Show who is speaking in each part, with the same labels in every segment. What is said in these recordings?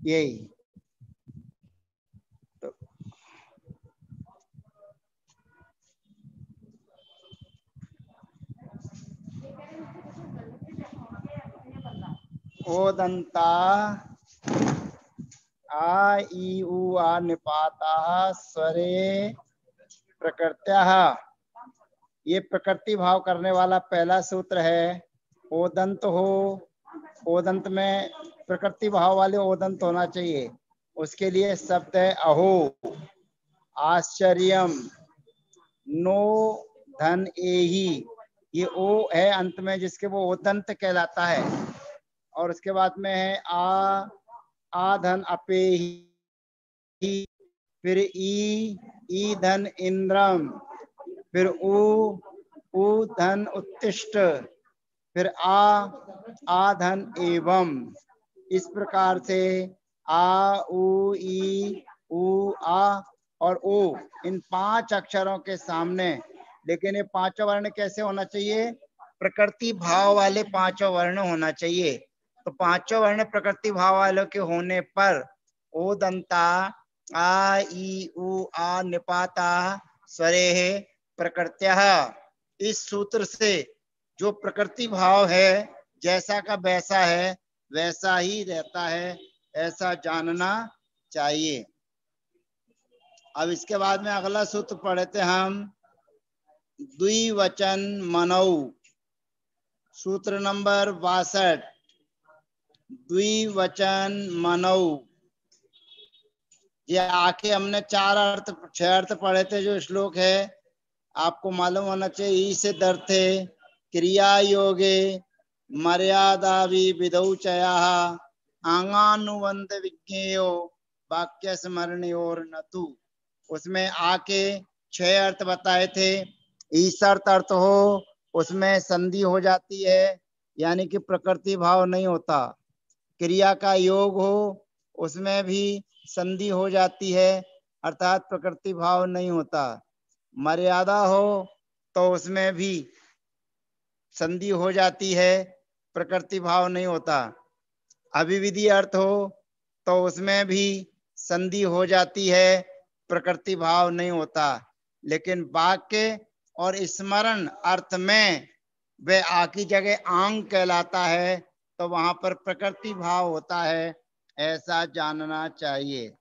Speaker 1: यही तो ओदंता आ ई उ आ निपाता स्वरे प्रकृत्या। ये प्रकृति भाव करने वाला पहला सूत्र है। ओदंत हो, ओदंत में प्रकृति भाव वाले ओदंत होना चाहिए। उसके लिए शब्द है अहो, आश्चर्यम, नो, धन एही। ये ओ है अंत में, जिसके वो ओदंत कहलाता है। और उसके बाद में है आ धन अपेही, फिर ई धन इंद्रम, फिर उ धन उत्तिष्ठ, फिर आ धन एवं। इस प्रकार से आ उ ई उ आ और ओ, इन 5 अक्षरों के सामने, लेकिन ये 5 वर्ण कैसे होना चाहिए? प्रकृति भाव वाले 5 वर्ण होना चाहिए। तो 5 वर्ण प्रकृति भाव वालों के होने पर ओदंता आ ई उ आ निपाता स्वरे प्रकृत्या। इस सूत्र से जो प्रकृति भाव है जैसा का वैसा है, वैसा ही रहता है, ऐसा जानना चाहिए। अब इसके बाद में अगला सूत्र पढ़े थे हम, द्विवचन मनौ, सूत्र नंबर 62। द्विवचन मनौ, ये आके हमने 6 अर्थ पढ़े थे। जो श्लोक है आपको मालूम होना चाहिए। ई से दर्थे क्रिया योगे मर्यादा विधौ चया आंगानुबंध विज्ञेयो वाक्य स्मरण और नतु। उसमें आके 6 अर्थ बताए थे। ईसर्त अर्थ हो, उसमें संधि हो जाती है, यानी कि प्रकृति भाव नहीं होता। क्रिया का योग हो, उसमें भी संधि हो जाती है, अर्थात प्रकृति भाव नहीं होता। मर्यादा हो तो उसमें भी संधि हो जाती है, प्रकृति भाव नहीं होता। अभिविधि अर्थ हो तो उसमें भी संधि हो जाती है, प्रकृति भाव नहीं होता। लेकिन वाक्य और स्मरण अर्थ में वह आ की जगह आंग कहलाता है, तो वहां पर प्रकृति भाव होता है, ऐसा जानना चाहिए।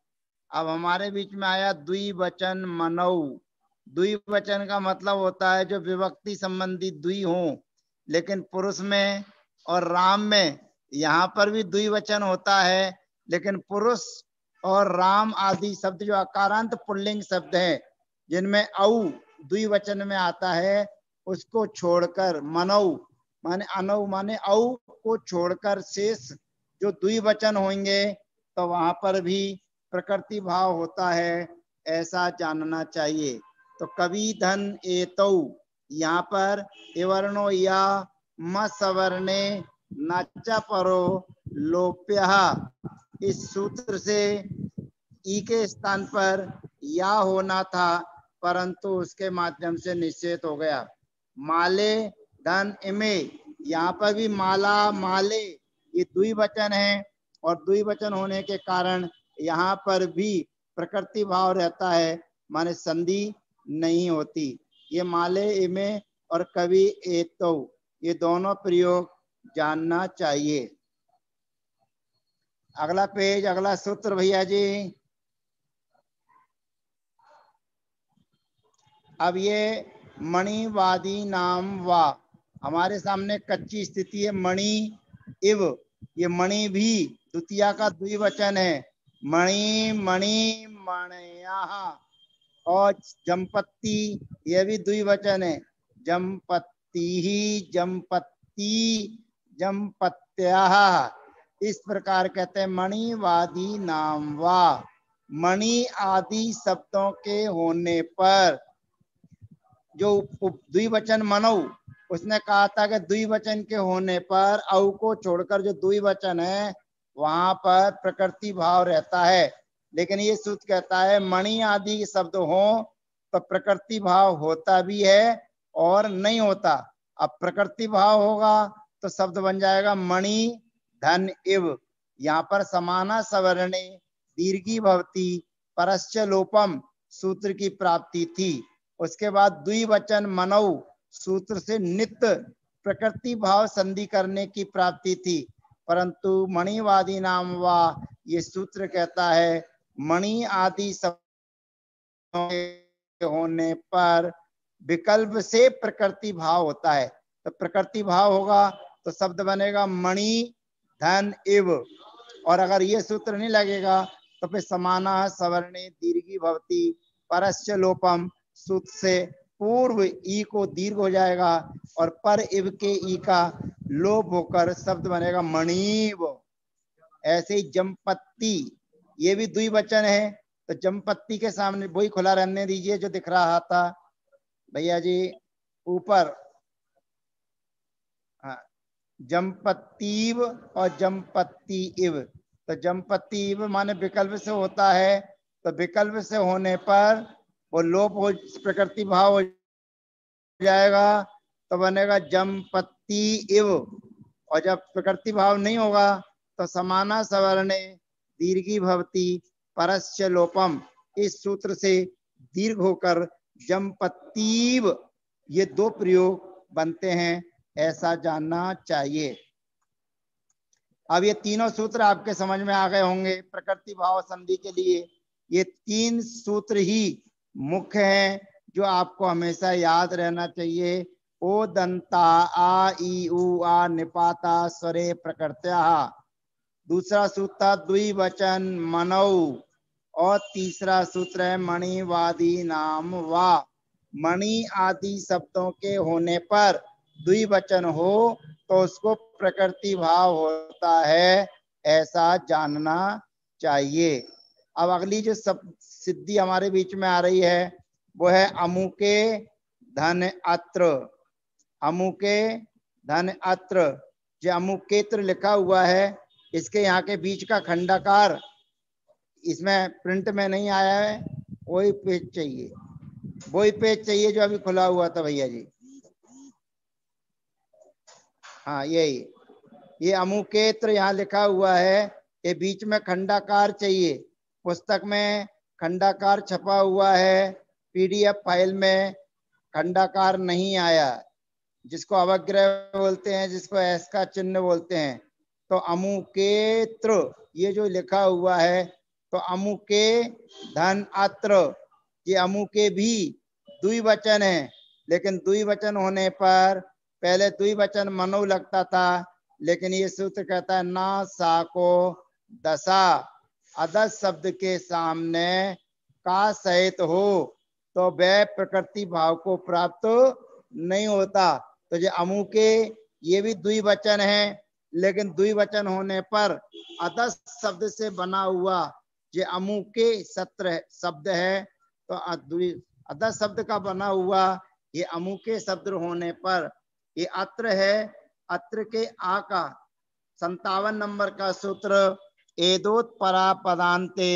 Speaker 1: अब हमारे बीच में आया द्विवचन मनौ। द्विवचन का मतलब होता है जो विभक्ति संबंधी द्वि हो, लेकिन पुरुष में और राम में, यहाँ पर भी द्विवचन होता है, लेकिन पुरुष और राम आदि शब्द जो अकारांत पुल्लिंग शब्द हैं, जिनमें औ द्विवचन में आता है, उसको छोड़कर मनौ माने अनौ माने औ को छोड़कर शेष जो द्विवचन होंगे तो वहां पर भी प्रकृति भाव होता है, ऐसा जानना चाहिए। तो कवि धन एतौ, यहाँ पर एवर्णो या मसवर्णे नच परो लोप्य। इस सूत्र से ई के स्थान पर या होना था, परंतु उसके माध्यम से निश्चित हो गया। माले धन इमे, यहाँ पर भी माला माले ये द्विवचन है, और द्विवचन होने के कारण यहाँ पर भी प्रकृति भाव रहता है, माने संधि नहीं होती। ये माले इमे और कवि एतो, ये दोनों प्रयोग जानना चाहिए। अगला पेज, अगला सूत्र भैया जी। अब ये मणिवादी नाम वा, हमारे सामने कच्ची स्थिति है मणि इव। ये मणि भी द्वितीया का द्विवचन है, मणि मणि मणया। और जमपत्ति ये भी द्विवचन है, जमपत्ति ही जमपत्ति जमपत्या। इस प्रकार कहते हैं मणिवादी नाम वा। मणि आदि शब्दों के होने पर जो द्विवचन मनौ, उसने कहा था कि द्विवचन के होने पर औ को छोड़कर जो द्विवचन है वहां पर प्रकृति भाव रहता है। लेकिन ये सूत्र कहता है मणि आदि शब्द हो तो प्रकृति भाव होता भी है और नहीं होता। अब प्रकृति भाव होगा तो शब्द बन जाएगा मणि धन इव, यहाँ पर समाना सवर्णे दीर्घी भवती परश्च लोपम सूत्र की प्राप्ति थी। उसके बाद द्विवचन मनौ सूत्र से नित्य प्रकृति भाव संधि करने की प्राप्ति थी, परंतु मणिवादी नाम वा ये सूत्र कहता है मणि आदि सब होने पर विकल्प से प्रकृति भाव होता है। तो प्रकृति भाव होगा तो शब्द बनेगा मणि धन इव, और अगर ये सूत्र नहीं लगेगा तो फिर समाना सवर्णे दीर्घी भवती परश्च लोपम सूत्र से पूर्व ई को दीर्घ हो जाएगा और पर इव के ई का लोप होकर शब्द बनेगा मणिव। ऐसे ही जमपत्ती ये भी द्विवचन है, तो जमपत्ती के सामने वही खुला रहने दीजिए जो दिख रहा था भैया जी ऊपर। हाँ, जमपत्तीव और जमपत्ती इव, तो जमपत्ती इव माने विकल्प से होता है, तो विकल्प से होने पर वो लोप हो प्रकृति भाव हो जाएगा तो बनेगा जमपत्ती इव, और जब प्रकृति भाव नहीं होगा तो समाना सवर्णे दीर्घी भवती परश्च लोपम इस सूत्र से दीर्घ होकर जमपत्तीव ये दो प्रयोग बनते हैं, ऐसा जानना चाहिए। अब ये तीनों सूत्र आपके समझ में आ गए होंगे प्रकृति भाव संधि के लिए। ये तीन सूत्र ही मुख्य हैं जो आपको हमेशा याद रहना चाहिए। ओ दंता आ ई उ आ निपाता स्वरे प्रकृत्या। दूसरा सूत्र द्विवचन मनौ, और तीसरा सूत्र है मणिवादी नाम वा। मणि आदि शब्दों के होने पर द्विवचन हो तो उसको प्रकृति भाव होता है, ऐसा जानना चाहिए। अब अगली जो सब सिद्धि हमारे बीच में आ रही है वो है अमुके धन अत्र। अमुके धन अत्र, जो अमुकेत्र लिखा हुआ है इसके यहाँ के बीच का खंडाकार इसमें प्रिंट में नहीं आया है, वही पेज चाहिए, वही पेज चाहिए जो अभी खुला हुआ था भैया जी। हाँ यही, ये अमुकेत्र यहाँ लिखा हुआ है, ये बीच में खंडाकार चाहिए। पुस्तक में खंडाकार छपा हुआ है, पीडीएफ फाइल में खंडाकार नहीं आया, जिसको अवग्रह बोलते हैं, जिसको एस का चिन्ह बोलते हैं। तो अमुकेत्र ये जो लिखा हुआ है, तो अमुके धन अत्र, ये अमुके भी द्विवचन है, लेकिन द्विवचन होने पर पहले द्विवचन मनो लगता था, लेकिन ये सूत्र कहता है ना सा को दशा अदस शब्द के सामने का सहित हो तो वह प्रकृति भाव को प्राप्त नहीं होता। तो जो अमुके ये भी द्विवचन है, लेकिन द्विवचन होने पर अदस शब्द से बना हुआ जो अमुके सत्र शब्द है, तो अदस शब्द का बना हुआ ये अमुके शब्द होने पर ये अत्र है। अत्र के आ का 57 नंबर का सूत्र एदोत परा पदांते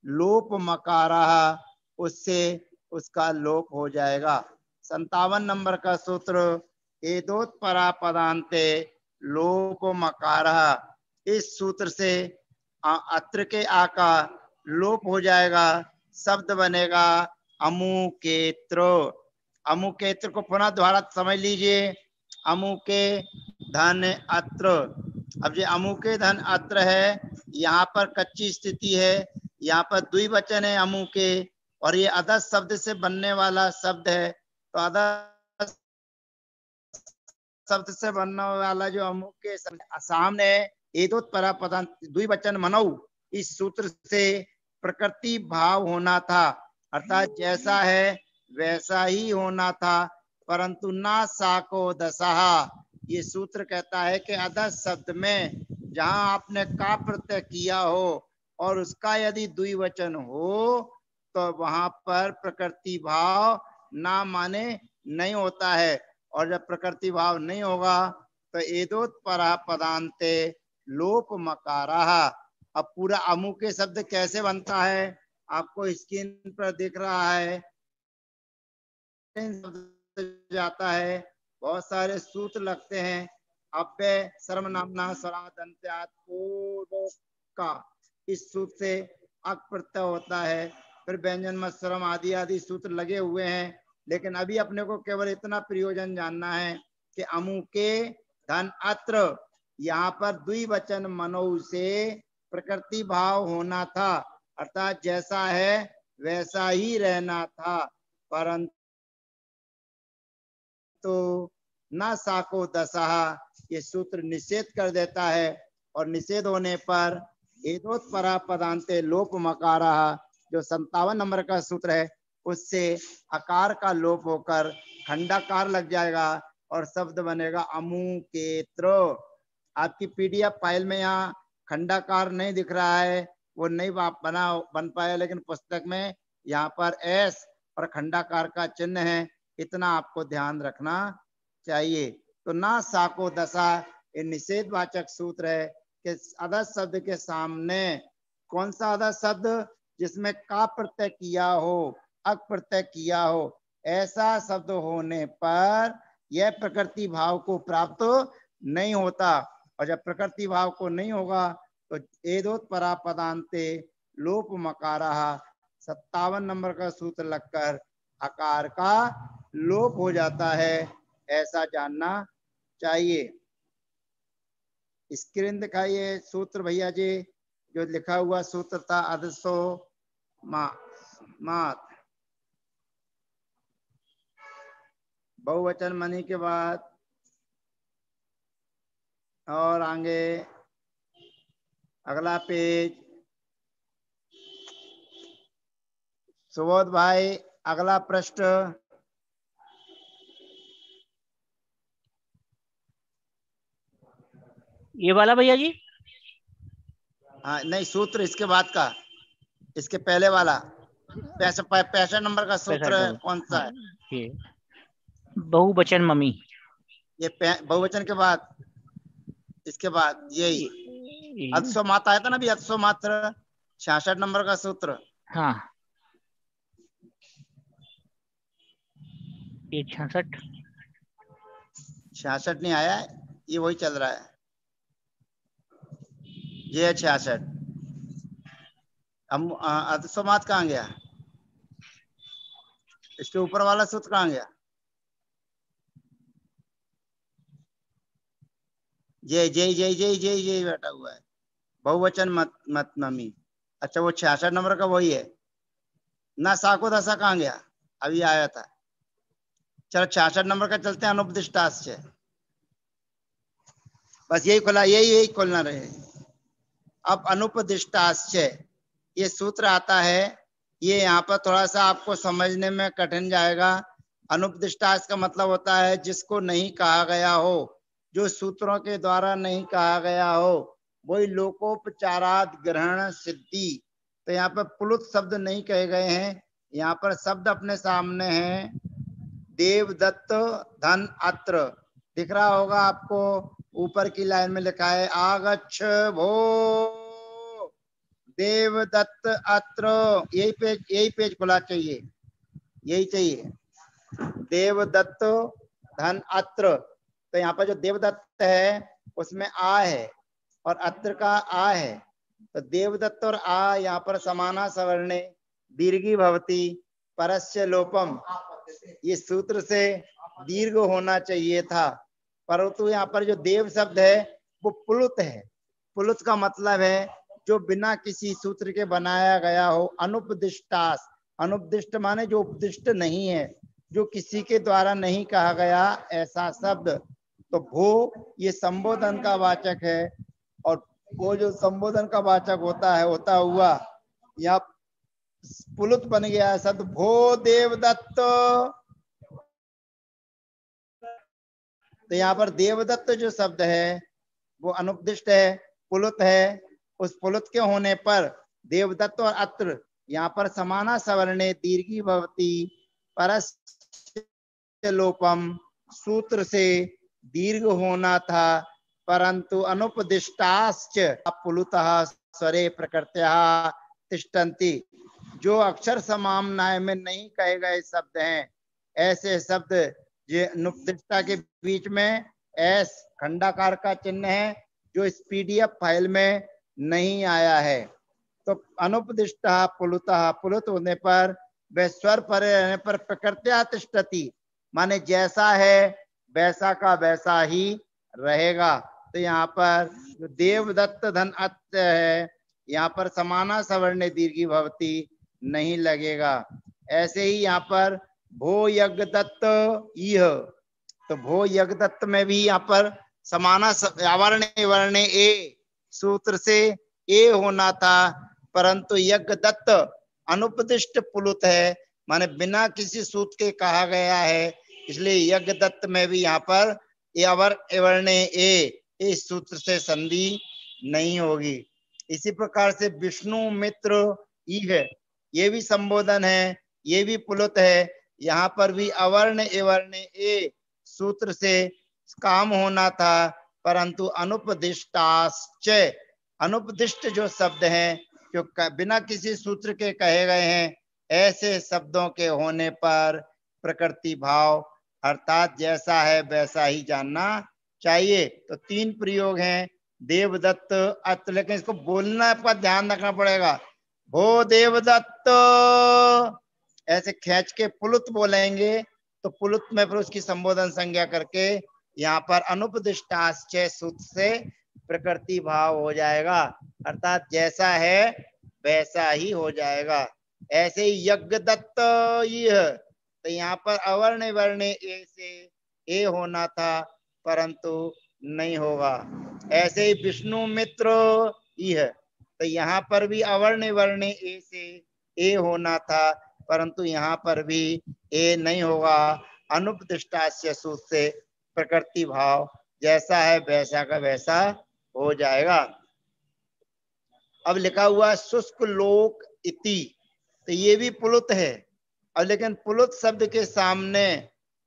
Speaker 1: लोप मकारा, उससे उसका लोप हो जाएगा। 57 नंबर का सूत्र एदोत परा पदांते लोप मकारा, इस सूत्र से अत्र के आ का लोप हो जाएगा, शब्द बनेगा अमुकेत्र। अमुकेत्र को पुनः दोबारा समझ लीजिए, अमुके धन अत्र। अब ये अमुके धन अत्र है, यहाँ पर कच्ची स्थिति है, यहाँ पर द्विवचन है अमुके, और ये अदस शब्द से बनने वाला शब्द है। तो अदस शब्द से बनने वाला जो अमुके सामने एदोत्परा पदांत द्विवचन मनौ, इस सूत्र से प्रकृति भाव होना था, अर्थात जैसा है वैसा ही होना था, परंतु ना साको दशा। ये सूत्र कहता है कि अदस शब्द में जहां आपने का प्रत्यय किया हो और उसका यदि द्विवचन हो तो वहां पर प्रकृति भाव ना माने नहीं होता है, और जब प्रकृति भाव नहीं होगा तो एदोत्परा पदांते लोप मकारा। अब पूरा अमुके शब्द कैसे बनता है आपको स्क्रीन पर दिख रहा है, जाता है, बहुत सारे सूत्र लगते हैं। अव्यय सर्वनामना स्वरादंत्यात् पूर्व का, इस सूत्र से अक प्रत्यय होता है। फिर व्यंजन मत्सरम आदि आदि सूत्र लगे हुए हैं, लेकिन अभी अपने को केवल इतना प्रयोजन जानना है कि अमु के धन अत्र, यहाँ पर द्विवचन मनो से प्रकृति भाव होना था, अर्थात जैसा है वैसा ही रहना था, परंतु तो न साको दशा, ये सूत्र निषेध कर देता है। और निषेध होने पर एदोत्परा पदांते लोप मकारा, जो 57 नंबर का सूत्र है, उससे आकार का लोप होकर खंडाकार लग जाएगा और शब्द बनेगा अमुकेत्र। आपकी पीडीएफ फाइल में यहाँ खंडाकार नहीं दिख रहा है, वो नहीं बन पाया, लेकिन पुस्तक में यहाँ पर एस और खंडाकार का चिन्ह है, इतना आपको ध्यान रखना चाहिए। तो ना साको दशा ये निषेधवाचक सूत्र है कि अदर शब्द के सामने कौन सा अदर शब्द, जिसमें का प्रत्यय किया हो, अक प्रत्यय किया हो, ऐसा शब्द होने पर यह प्रकृति भाव को प्राप्त नहीं होता। और जब प्रकृति भाव को नहीं होगा तो एदोत्परा पदांते लोप मकारा, 57 नंबर का सूत्र लगकर आकार का लोप हो जाता है, ऐसा जानना चाहिए। स्क्रीन दिखाइए सूत्र भैया जी, जो लिखा हुआ सूत्र था अदसो मात, बहुवचन मनी के बाद और आगे अगला पेज। सुबोध भाई अगला पृष्ठ।
Speaker 2: ये वाला भैया जी?
Speaker 1: हाँ नहीं, सूत्र इसके बाद का, इसके पहले वाला 65 नंबर का सूत्र कौन सा है?
Speaker 2: ये बहुवचन मम्मी,
Speaker 1: ये बहुवचन के बाद, इसके बाद यही अत्सो मात्र आया था ना अभी, अत्सो मात्र 66 नंबर का सूत्र।
Speaker 2: हाँ ये 66
Speaker 1: नहीं आया है, ये वही चल रहा है, ये 66। हम अदसोमात कहाँ गया? इसके ऊपर वाला सूत्र कहाँ गया? जय जय जय जय जय जय बैठा हुआ है, बहुवचन मत मत मम्मी। अच्छा वो 66 नंबर का वही है ना। साको दशा कहाँ गया? अभी आया था। चलो 66 नंबर का चलते हैं, अनुपदिष्टाश्च। बस यही खोला, यही खोलना रहे। अब अनुपदिष्टाश्च ये सूत्र आता है, ये यहाँ पर थोड़ा सा आपको समझने में कठिन जाएगा। अनुपदिष्टाश्च का मतलब होता है जिसको नहीं कहा गया हो, जो सूत्रों के द्वारा नहीं कहा गया हो, वही लोकोपचाराद ग्रहण सिद्धि। तो यहाँ पर पुलुत शब्द नहीं कहे गए हैं, यहाँ पर शब्द अपने सामने हैं। देवदत्त धन अत्र दिख रहा होगा आपको, ऊपर की लाइन में लिखा है आगच्छ भो देवदत्त अत्र। यही पेज खुला चाहिए, यही चाहिए। देवदत्त धन अत्र, तो यहाँ पर जो देवदत्त है उसमें आ है और अत्र का आ है, तो देवदत्त और आ यहाँ पर समाना सवर्णे दीर्घी भवती परस्य लोपम, ये सूत्र से दीर्घ होना चाहिए था, परंतु यहाँ पर जो देव शब्द है वो पुलुत है। पुलुत का मतलब है जो बिना किसी सूत्र के बनाया गया हो। अनुपदिष्टास, अनुपदिष्ट माने जो उपदिष्ट नहीं है, जो किसी के द्वारा नहीं कहा गया ऐसा शब्द। तो भो ये संबोधन का वाचक है, और वो जो संबोधन का वाचक होता है, होता हुआ यहाँ पुलुत बन गया शब्द भो देवदत्त। तो यहाँ पर देवदत्त जो शब्द है वो अनुपदिष्ट है, पुलुत है। उस पुलुत के होने पर देवदत्त और अत्र यहाँ पर समाना सवर्णे दीर्घी भवती परस्य लोपम, सूत्र से दीर्घ होना था, परंतु अनुपदिष्टाश्च पुलुतः स्वरे प्रकृत्या तिष्ठन्ति, जो अक्षर समाम्नाय में नहीं कहे गए शब्द हैं, ऐसे शब्द ये अनुपदिष्टा के बीच में एस खंडाकार का चिन्ह है, जो इस पीडीएफ फाइल में नहीं आया है। तो अनुपदिष्ट पुलुत, पुलुत होने पर वह स्वर परे रहने पर प्रकृत्या तिष्ठति, माने जैसा है वैसा का वैसा ही रहेगा। तो यहाँ पर जो देवदत्त धन अत्य है, यहाँ पर समाना सवर्ण दीर्घी भवती नहीं लगेगा। ऐसे ही यहाँ पर भो यज्ञ दत्त इह, तो भो यज्ञ दत्त में भी यहाँ पर समाना अवर्ण वर्ण ए सूत्र से ए होना था, परंतु यज्ञ दत्त अनुपदिष्ट पुलुत है, माने बिना किसी सूत्र के कहा गया है, इसलिए यज्ञ दत्त में भी यहाँ पर अवर्ण ए इस सूत्र से संधि नहीं होगी। इसी प्रकार से विष्णु मित्र ई है, ये भी संबोधन है, ये भी पुलुत है, यहाँ पर भी अवर्ण एवर्ण ए सूत्र से काम होना था, परंतु अनुपदिष्टाश्च, अनुपदिष्ट जो शब्द हैं जो बिना किसी सूत्र के कहे गए हैं, ऐसे शब्दों के होने पर प्रकृति भाव अर्थात जैसा है वैसा ही जानना चाहिए। तो तीन प्रयोग हैं, देवदत्त अत, लेकिन इसको बोलना पर ध्यान रखना पड़ेगा। भो देवदत्त ऐसे खींच के पुलुत बोलेंगे, तो पुलुत में फिर उसकी संबोधन संज्ञा करके यहाँ पर अनुपदिष्टाश्चय सूत्र से प्रकृति भाव हो जाएगा, अर्थात जैसा है वैसा ही हो जाएगा। ऐसे ही यज्ञ दत्त यह, तो यहाँ पर अवर्ण वर्ण ए से ए होना था, परंतु नहीं होगा। ऐसे ही विष्णु मित्र यह, तो यहाँ पर भी अवर्ण वर्ण ए से ए होना था, परंतु यहाँ पर भी ए नहीं होगा। अनुपदिष्टास्य सूत्र से प्रकृति भाव जैसा है वैसा का वैसा हो जाएगा। अब लिखा हुआ शुष्क लोक इति, तो ये भी पुलुत है, और लेकिन पुलुत शब्द के सामने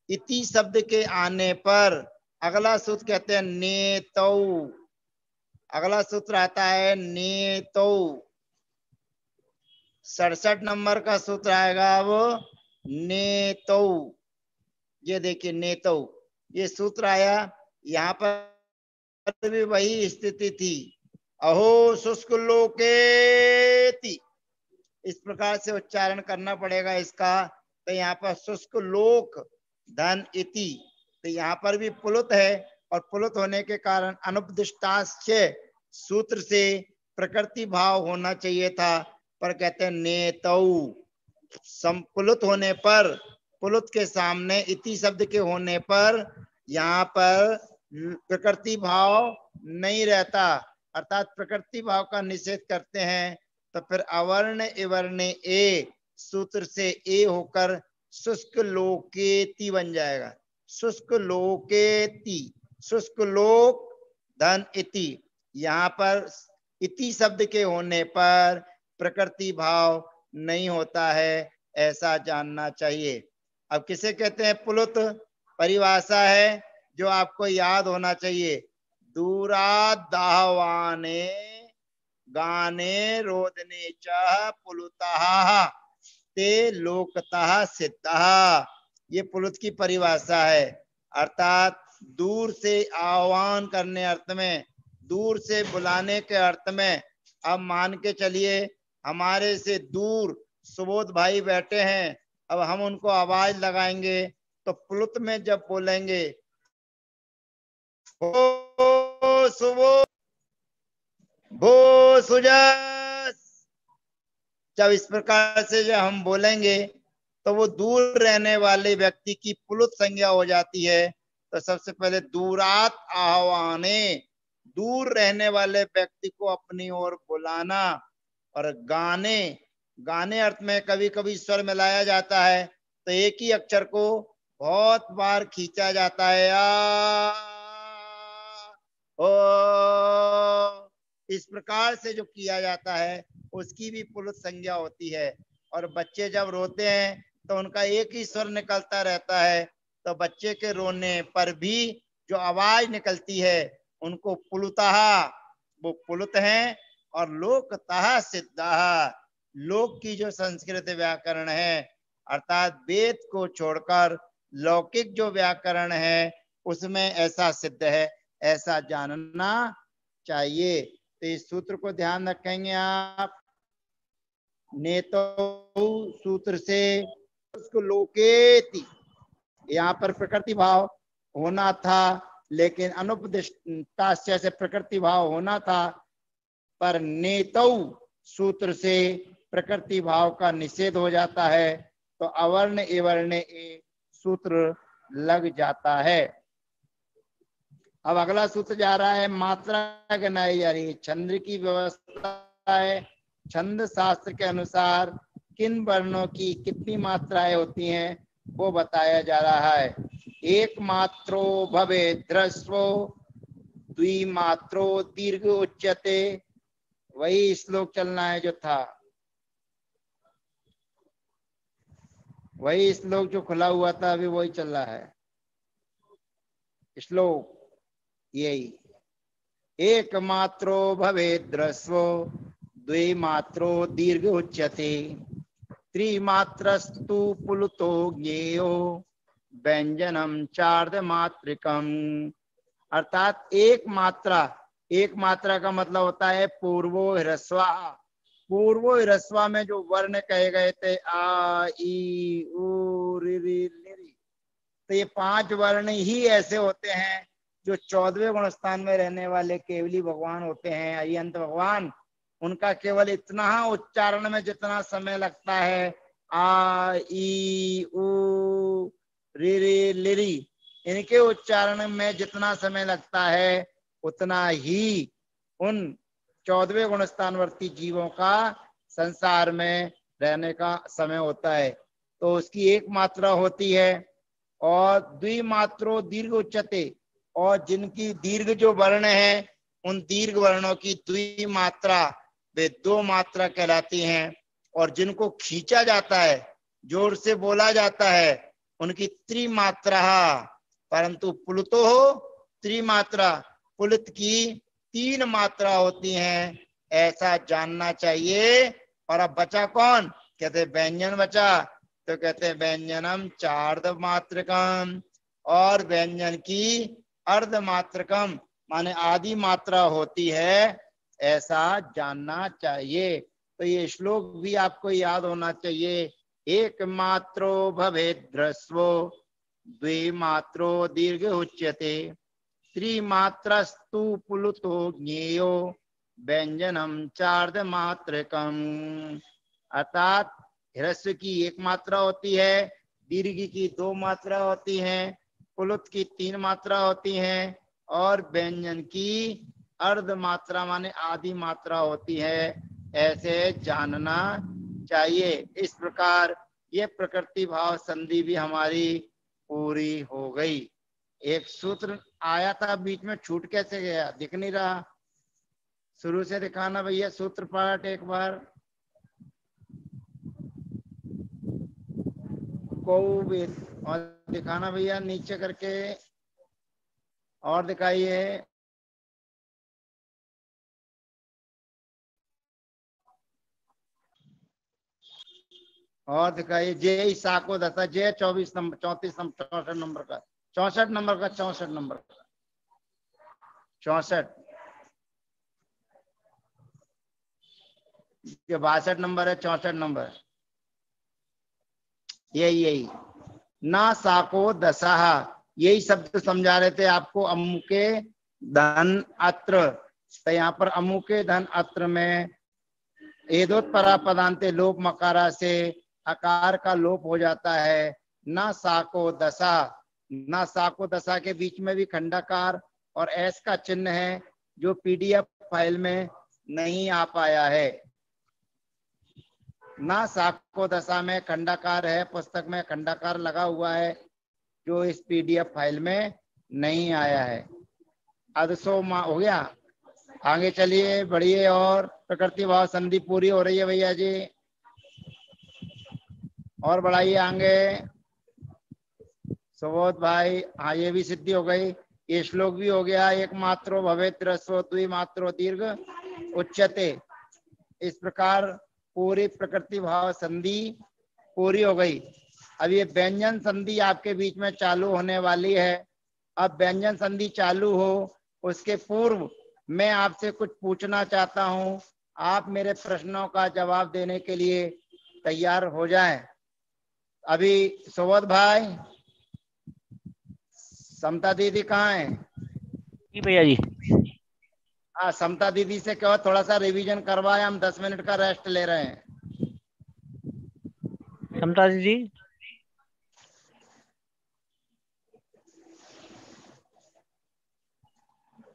Speaker 1: इति शब्द के आने पर अगला सूत्र कहते हैं नेतौ, अगला सूत्र आता है नेतौ, 67 नंबर का सूत्र आएगा वो नेतौ। ये देखिए नेतौ, ये सूत्र आया, यहाँ पर भी वही स्थिति थी, अहो शुष्क लोकेति, इस प्रकार से उच्चारण करना पड़ेगा इसका। तो यहाँ पर शुष्क लोक धन इति, तो यहाँ पर भी पुलुत है, और पुलुत होने के कारण अनुपदिष्टाश्चय सूत्र से प्रकृति भाव होना चाहिए था, पर कहते हैं नेतौ, संपुलुत होने पर, पुलुत के सामने इति शब्द के होने पर यहाँ पर प्रकृति भाव नहीं रहता, अर्थात प्रकृति भाव का निषेध करते हैं। तो फिर अवर्ण एवर्ण ए सूत्र से ए होकर शुष्क लोकेति बन जाएगा, शुष्क लोकेति, शुष्क लोक धन इति, यहाँ पर इति शब्द के होने पर प्रकृति भाव नहीं होता है, ऐसा जानना चाहिए। अब किसे कहते हैं पुलुत, परिभाषा है जो आपको याद होना चाहिए, दूरा दाहवाने गाने रोदने च पुलुतः ते लोकतः सिद्धः, ये पुलुत की परिभाषा है, अर्थात दूर से आह्वान करने अर्थ में, दूर से बुलाने के अर्थ में। अब मान के चलिए हमारे से दूर सुबोध भाई बैठे हैं, अब हम उनको आवाज लगाएंगे, तो पुलुत में जब बोलेंगे भो सुबोध, भो सुजस, जब इस प्रकार से जब हम बोलेंगे तो वो दूर रहने वाले व्यक्ति की पुलुत संज्ञा हो जाती है। तो सबसे पहले दूरात आह्वाने, दूर रहने वाले व्यक्ति को अपनी ओर बुलाना, और गाने, गाने अर्थ में कभी कभी स्वर मिलाया जाता है, तो एक ही अक्षर को बहुत बार खींचा जाता है, ओ, इस प्रकार से जो किया जाता है उसकी भी पुलुत संज्ञा होती है। और बच्चे जब रोते हैं तो उनका एक ही स्वर निकलता रहता है, तो बच्चे के रोने पर भी जो आवाज निकलती है उनको पुलुतः, वो पुलुत हैं। और लोकतः सिद्धः, लोक की जो संस्कृत व्याकरण है, अर्थात वेद को छोड़कर लौकिक जो व्याकरण है उसमें ऐसा सिद्ध है, ऐसा जानना चाहिए। तो इस सूत्र को ध्यान रखेंगे आप। नेतो सूत्र से उसको लोकेति, यहाँ पर प्रकृति भाव होना था, लेकिन अनुपदिष्टास्य से प्रकृति भाव होना था, पर नेतौ सूत्र से प्रकृति भाव का निषेध हो जाता है, तो अवर्ण एवर्ण ए सूत्र लग जाता है। अब अगला सूत्र जा रहा है मात्रा गणाई जा रही है। छंद की व्यवस्था है। छंद शास्त्र के अनुसार किन वर्णों की कितनी मात्राएं होती हैं वो बताया जा रहा है। एक मात्रो भवे ध्रस्वो द्विमात्रो दीर्घ उच्यते, वही श्लोक चलना है जो था, वही श्लोक जो खुला हुआ था अभी वही चल रहा है श्लोक। यही एक मात्रो भवेत् ह्रस्वो द्विमात्रो दीर्घ उच्यते, त्रिमात्रस्तु पुलुतो ज्ञेयो व्यंजनम चार्ध मात्रिकम। अर्थात एक मात्रा का मतलब होता है पूर्वो ह्रस्वा। पूर्वो ह्रस्वा में जो वर्ण कहे गए थे आ ई उ रि रि लिरि, तो ये 5 वर्ण ही ऐसे होते हैं जो 14वें गुणस्थान में रहने वाले केवली भगवान होते हैं, अयंत भगवान। उनका केवल इतना उच्चारण में जितना समय लगता है आ ई उ रि रि लिरि, इनके उच्चारण में जितना समय लगता है उतना ही उन 14वें गुणस्थानवर्ती जीवों का संसार में रहने का समय होता है। तो उसकी एक मात्रा होती है। और द्विमात्रो दीर्घ उच्चते, और जिनकी दीर्घ जो वर्ण है उन दीर्घ वर्णों की द्विमात्रा वे 2 मात्रा कहलाती हैं। और जिनको खींचा जाता है, जोर से बोला जाता है, उनकी त्रिमात्रा। परंतु पुलुतो हो त्रिमात्रा, पुलित की 3 मात्रा होती हैं, ऐसा जानना चाहिए। और अब बचा कौन? कहते व्यंजन बचा, तो कहते हैं व्यंजनम चार्ध मात्रकम, और व्यंजन की अर्ध मात्रकम माने आदि मात्रा होती है, ऐसा जानना चाहिए। तो ये श्लोक भी आपको याद होना चाहिए। एक मात्रो भवेत् ह्रस्वो द्विमात्रो दीर्घ उच्यते, त्रिमात्रस्तु पुलुतो ज्ञेयो व्यंजनम चार्ध मात्रकम। अर्थात ह्रस्व की 1 मात्रा होती है, दीर्घ की 2 मात्रा होती हैं, पुलुत की 3 मात्रा होती हैं, और व्यंजन की अर्ध मात्रा माने आदि मात्रा होती है, ऐसे जानना चाहिए। इस प्रकार ये प्रकृति भाव संधि भी हमारी पूरी हो गई। एक सूत्र आया था बीच में, छूट कैसे गया, दिख नहीं रहा। शुरू से दिखाना भैया सूत्र पाठ एक बार। और दिखाना भैया नीचे करके, और दिखाइए। और दिखाइए जे साको दशा, जे 24 नंबर 34 नंबर 64 नंबर का 64 नंबर का 64 नंबर का 64, ये 62 नंबर है, 64 नंबर। यही ना साको दशा, यही शब्द समझा रहे थे आपको। अमुके धन अत्र, तो यहाँ पर अमुके धन अत्र में एदोत्परा पदांते लोप मकारा से अकार का लोप हो जाता है। ना साको दशा, ना साको दशा के बीच में भी खंडाकार और एस का चिन्ह है, जो पीडीएफ फाइल में नहीं आ पाया है। ना साको दशा में खंडाकार है, पुस्तक में खंडाकार लगा हुआ है, जो इस पीडीएफ फाइल में नहीं आया है। अदसो हो गया। आगे चलिए, बढ़िए। और प्रकृति भाव संधि पूरी हो रही है भैया जी, और बढ़ाइए आगे। सुबोध भाई, हाँ ये भी सिद्धि हो गई। ये श्लोक भी हो गया। एक मात्रो भवेत् ह्रस्वो द्विमात्रो दीर्घ उच्यते। इस प्रकार पूरी प्रकृति भाव संधि पूरी हो गई। अब ये व्यंजन संधि आपके बीच में चालू होने वाली है। अब व्यंजन संधि चालू हो उसके पूर्व मैं आपसे कुछ पूछना चाहता हूं, आप मेरे प्रश्नों का जवाब देने के लिए तैयार हो जाएं। अभी सुबोध भाई, समता दीदी कहाँ है?
Speaker 2: जी भैया जी।
Speaker 1: हाँ, समता दीदी से कहो थोड़ा सा रिवीजन करवाए, हम 10 मिनट का रेस्ट ले रहे हैं।
Speaker 2: समता दीदी,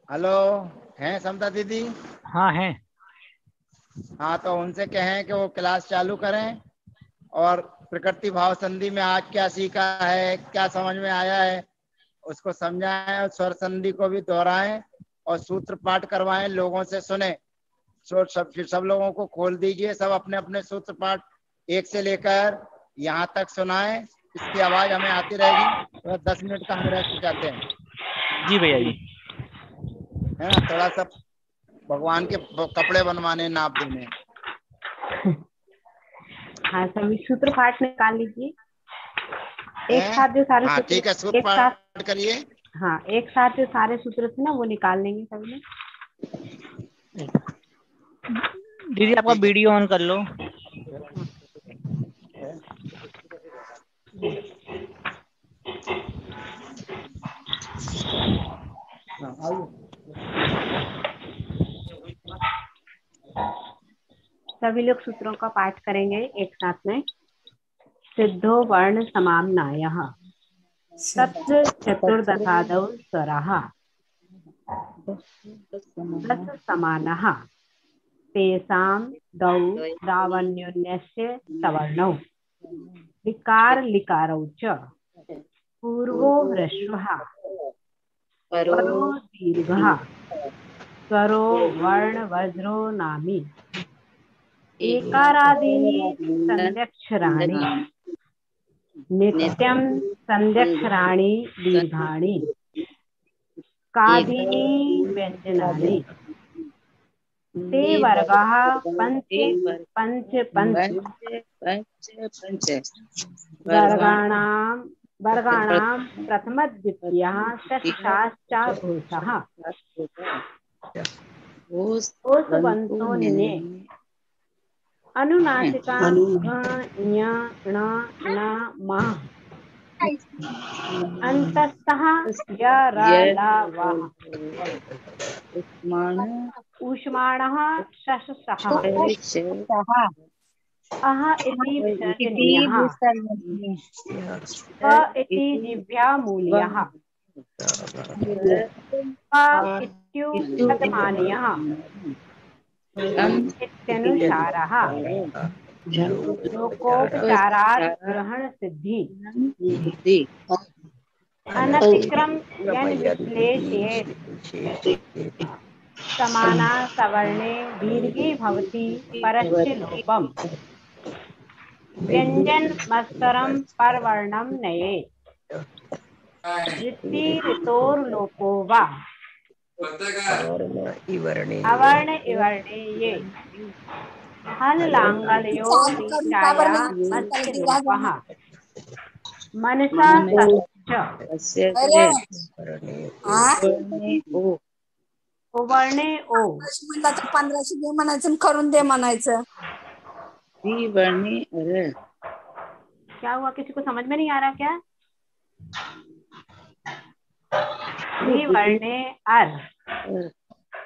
Speaker 1: हेलो, हैं समता दीदी?
Speaker 2: हाँ है।
Speaker 1: हाँ, तो उनसे कहें कि वो क्लास चालू करें और प्रकृति भाव संधि में आज क्या सीखा है, क्या समझ में आया है, उसको समझाएं और स्वर संधि को भी दोहराएं और सूत्र पाठ करवाएं, लोगों से सुने। सब लोगों को खोल दीजिए, सब अपने अपने सूत्र पाठ 1 से लेकर यहाँ तक सुनाएं। इसकी आवाज हमें आती रहेगी। तो 10 मिनट का हम रेस्ट चाहते हैं,
Speaker 2: जी भैया जी।
Speaker 1: है ना? थोड़ा सा भगवान के कपड़े बनवाने, नाप देने।
Speaker 3: हाँ, सभी सूत्र पाठ निकाल लीजिए एक
Speaker 1: हैं?
Speaker 3: साथ, जो सारे
Speaker 1: हाँ
Speaker 3: सूत्र
Speaker 1: ठीक है, सूत्र
Speaker 3: एक साथ।
Speaker 1: पाठ करिए।
Speaker 3: हाँ, एक साथ जो सारे सूत्र थे ना, वो निकाल लेंगे सभी ने।
Speaker 2: दीदी आपका
Speaker 1: ठीक है।
Speaker 2: वीडियो ऑन कर लो।
Speaker 3: सभी लोग सूत्रों का पाठ करेंगे एक साथ में। सिद्धो वर्ण समाम्नायः तत्र चतुर्दशादौ स्वरः दश समानः तेषां द्वौ प्रावण्योन्यस्य सवर्णौ लिकार लिकारौ च पूर्वो ह्रस्वः परो दीर्घः स्वरो वर्ण वज्रो नामी एकारादीनि संध्यक्षराणि नित्यं संध्यक्षराणि दीर्घाणि कादीनि व्यञ्जनानि ते वर्गाः पञ्च पञ्च पञ्च वर्गाणां प्रथमद्वितीयः षष्ठाश्च घोषः घोषवन्तोऽन्ये अनुनासिका ञ ण न म अन्तस्थः य र ल वः ऊष्माणः शशसः अह इति विसर्जनीयः प इति जिह्वामूलीयः प इत्युत्पादमानीयः इत्यनुसारः लोकोपचारात् ग्रहण सिद्धि अनतिक्रम यन विश्लेषयेत् समाना सवर्णे दीर्घे भवति परस्य लोपम् व्यञ्जन मत्सरं परवर्णं नयेत् ऋति ऋतोर्लोपो वा अवर्ण इवर्णे ये हल लांगलयो दीक्षाया मत्स्य लोपः मनसा सच्च उवर्णे ओ
Speaker 4: म्हणला तर 1500 दे म्हणायचं, करून दे म्हणायचं.
Speaker 3: क्या हुआ, किसी को समझ में नहीं आ रहा क्या? द्विवर्णे अर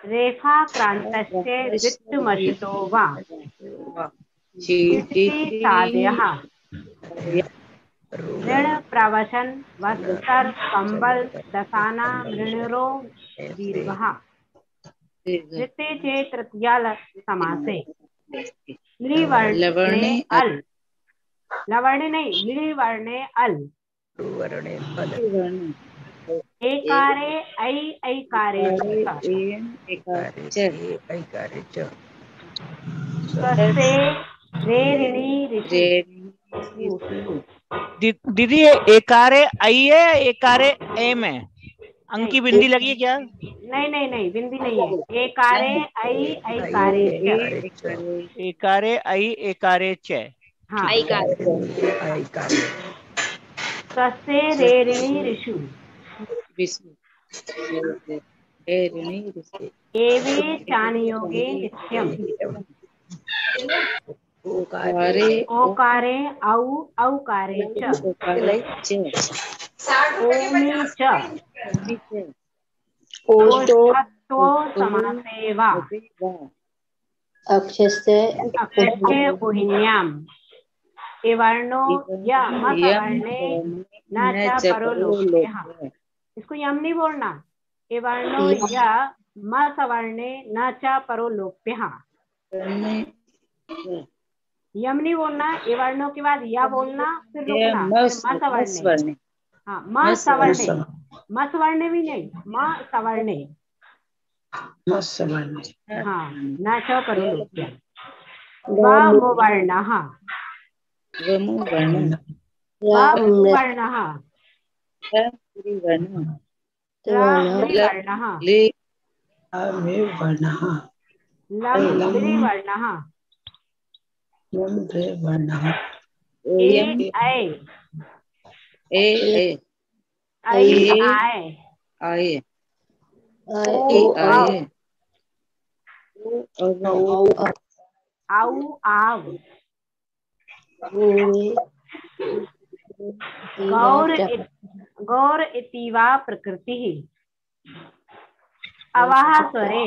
Speaker 3: रेफा क्रांतस्य द्वित्वमशतो वा इति साधयः ऋण प्रवशन वस्तर कंबल दसाना मृणरो दीर्घः ऋते चे तृतीया समासे लवर्णे अल लवर्णे नहीं लवर्णे अल एकारे ऐ ऐकारे च स्वस्ते रे ऋणी ऋषि
Speaker 2: दीदी ये एकारे आई है, एकारे एम है, अंक की बिंदी लगी है क्या?
Speaker 3: नहीं नहीं नहीं, बिंदी नहीं है। एकारे ऐ ऐकारे च
Speaker 2: एकारे आई एकारे च।
Speaker 3: हाँ, स्वस्ते रे ऋणी ऋषु एवे चानियोगे नित्यम। ओकारे औ औकारे च ओमी च ओष्ठत्वो समासे वा अक्षस्य उहिन्याम एवर्णो या मसवर्णे न च परो लोप्यः। इसको यम नहीं बोलना, एवर्णो या मसवर्णे न च परो लोप्यः। यम नहीं बोलना, एवर्णों के बाद या बोलना, फिर रुकना, फिर मसवर्णे। हाँ, मसवर्णे, मसवर्णे भी नहीं, मसवर्णे। हाँ, न च परो लोप्यः। वमुवर्णः वमुवर्णः वर्णः लम्भ्रिवर्णः औ आव गौर इतीवा प्रकृतिः अवः स्वरे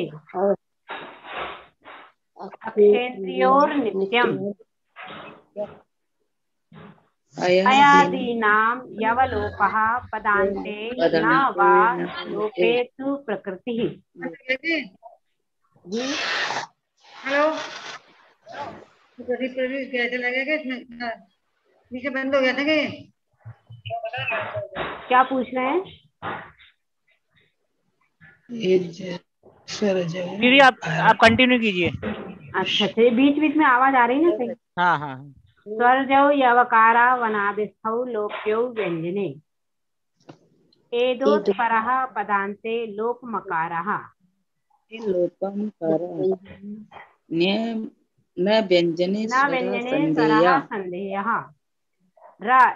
Speaker 3: अक्षेत्रियोर नित्यम अयादीनां यवलोपः पदान्ते न वा लोपेतु प्रकृतिः।
Speaker 5: हेलो, कैसे लगेगा? इसमें नीचे बंद हो गया था कि
Speaker 3: क्या पूछ रहे हैं?
Speaker 2: दीदी आप कंटिन्यू कीजिए।
Speaker 3: अच्छा, बीच बीच में आवाज आ रही है ना सही?
Speaker 2: हाँ हाँ।
Speaker 3: स्वर्जौ यवकारा वनादिस्थौ लोप्यौ व्यंजने एदोत्परः पदान्ते लोपमकारः न व्यंजने स्वरः संदेयः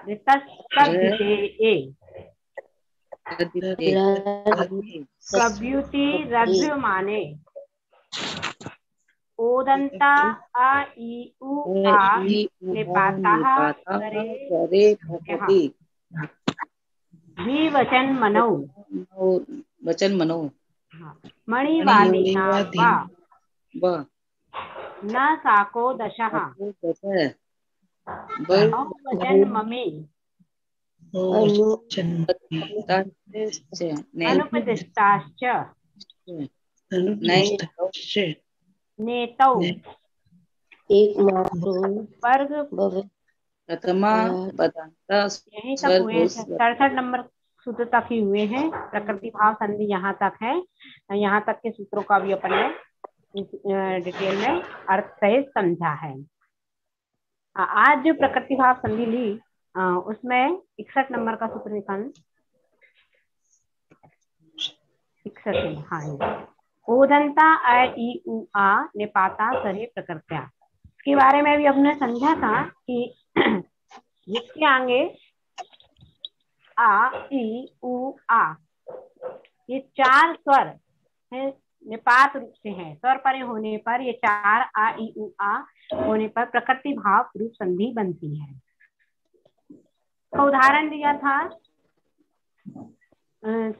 Speaker 3: ऋतस्तद्धिते प्रभ्युति रज्जुमाने ओदन्ता आ ई उ आ निपातः स्वरे द्विवचन मनो मणिवादीनां वा न साको दशः बहुवचन ममे अनुपदिष्टाश्च नेतौ वर्ग
Speaker 6: प्रथमा
Speaker 3: यहीं तक हुए हैं। 67 नंबर सूत्र तक ही हुए हैं। प्रकृति भाव संधि यहाँ तक है। यहाँ तक के सूत्रों का भी अपन ने डिटेल में अर्थ सहित समझा है। आज जो प्रकृति भाव संधि ली उसमें 61 नंबर का सूत्र निकाल 61। हाँ, ओदंता अ ई उ आ निपाता सरे प्रकृत्या। इसके बारे में भी हमने समझा था कि जिसके आगे आ ई उ आ ये 4 स्वर है, निपात रूप से हैं। स्वर परे होने पर ये 4 आ ई उ आ होने पर प्रकृति भाव रूप संधि बनती है। तो उदाहरण दिया था,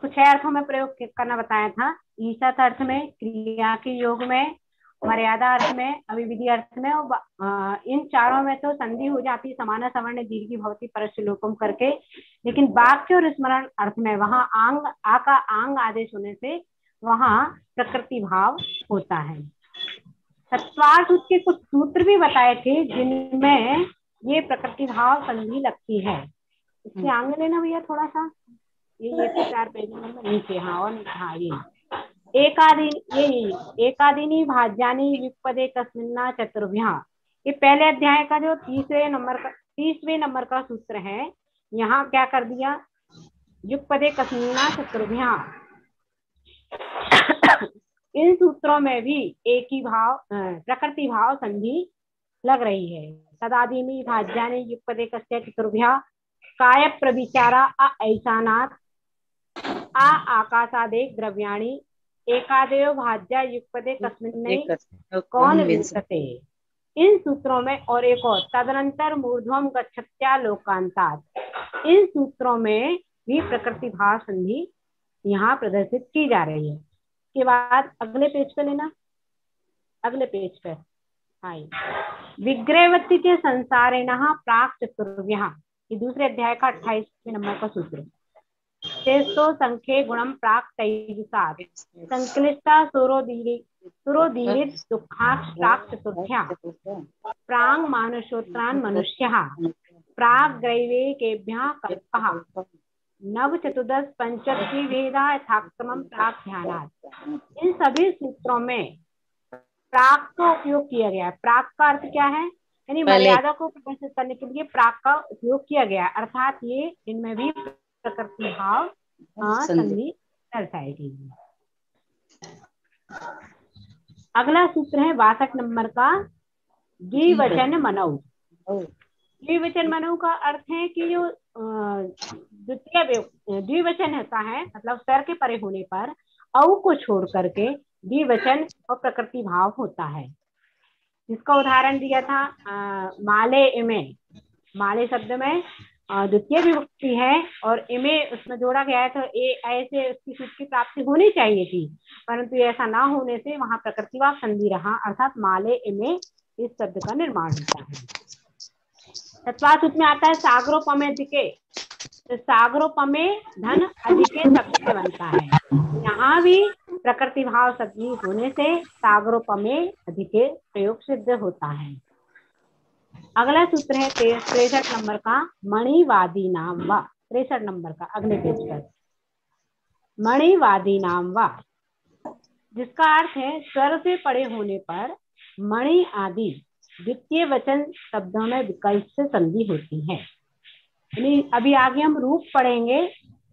Speaker 3: कुछ अर्थों में प्रयोग करना बताया था। ईसत अर्थ में, क्रिया के योग में, मर्यादा अर्थ में, अभिविधि अर्थ में और इन चारों में तो संधि हो जाती है समाना सवर्ण दीर्घी भवती परस्य लोपम करके। लेकिन वाक्य और स्मरण अर्थ में वहां आंग आ का आंग आदेश होने से वहां प्रकृति भाव होता है। सत्वार सूत्र के कुछ सूत्र भी बताए थे जिनमें ये प्रकृति भाव संधि लगती है। इसके आंग लेना भैया थोड़ा सा, ये 4 पेज में नीचे। हाँ, और हाँ ये एकादीनी भाज्यानि युगपदे कस्मिन्ना चतुर्भ्यां। ये पहले अध्याय का जो 30वें नंबर का सूत्र है। यहाँ क्या कर दिया, युगपदे कस्मिन्ना चतुर्भ्यां। इन सूत्रों में भी एक ही भाव प्रकृति भाव संधि लग रही है। तदादीनी भाज्यानि युगपदे कस्य चतुर्भ्यां काय प्रविचारा ऐसानात् आ आकाशादेक द्रव्याणि एकादयो भाज्या युगपदे कस्मिन्नई कौन विंशते। इन सूत्रों में और एक और तदनंतर मूर्ध्वम गच्छत्या लोकांतात्, इन सूत्रों में भी प्रकृति भाव संधि यहाँ प्रदर्शित की जा रही है। के बाद अगले पेज पे लेना, अगले पेज पे। हाँ, विग्रहवती के संसारिणः प्राक चतुर्व्यः, ये दूसरे अध्याय का 28वें नंबर का सूत्र। तेस्तो संख्ये गुणम प्राक तैजसात् संक्लिष्टा सुरोदीरित दुःखात् प्राक चतुर्थ्या प्रांग मानुषोत्रान् मनुष्यः प्राग ग्रैवेकेभ्यः कल्पः नव चतुर्दश पंचदशी भेदा यथाक्रमम प्राक ध्यानात्। इन सभी सूत्रों में प्राक का उपयोग किया गया है। प्राक का अर्थ क्या है? यानी मर्यादा को प्रदर्शित करने के लिए प्राक का उपयोग किया गया है, अर्थात ये इनमें भी प्रकृति भाव संधि दर्शाएगी। अगला सूत्र है 62 नंबर का, द्विवचन मनौ। द्विवचन मनौ का अर्थ है कि जो द्विवचन होता है, मतलब स्वर के परे होने पर औ को छोड़ करके द्विवचन और प्रकृति भाव होता है। इसका उदाहरण दिया था माले इमे। माले शब्द में द्वितीय विभक्ति है और इमे उसमें जोड़ा गया है, तो ऐसे उसकी सूत्र की प्राप्ति होनी चाहिए थी, परंतु ऐसा ना होने से वहां प्रकृति भाव संधि रहा, अर्थात माले इमे इस शब्द का निर्माण होता है। तत्वा सूत्र में आता है सागरोपमे अधिके, तो सागरोपमे धन अधिके शब्द से बनता है। यहाँ भी प्रकृति भाव संधि होने से सागरोपमे अधिके प्रयोग सिद्ध होता है। अगला सूत्र है 63 नंबर का, मणिवादी नाम वा। 63 नंबर का अगले पेज पर, मणिवादी नाम वा, जिसका अर्थ है स्वर से पड़े होने पर मणि आदि द्वितीय वचन शब्दों में विकल्प से संधि होती है। अभी आगे हम रूप पढ़ेंगे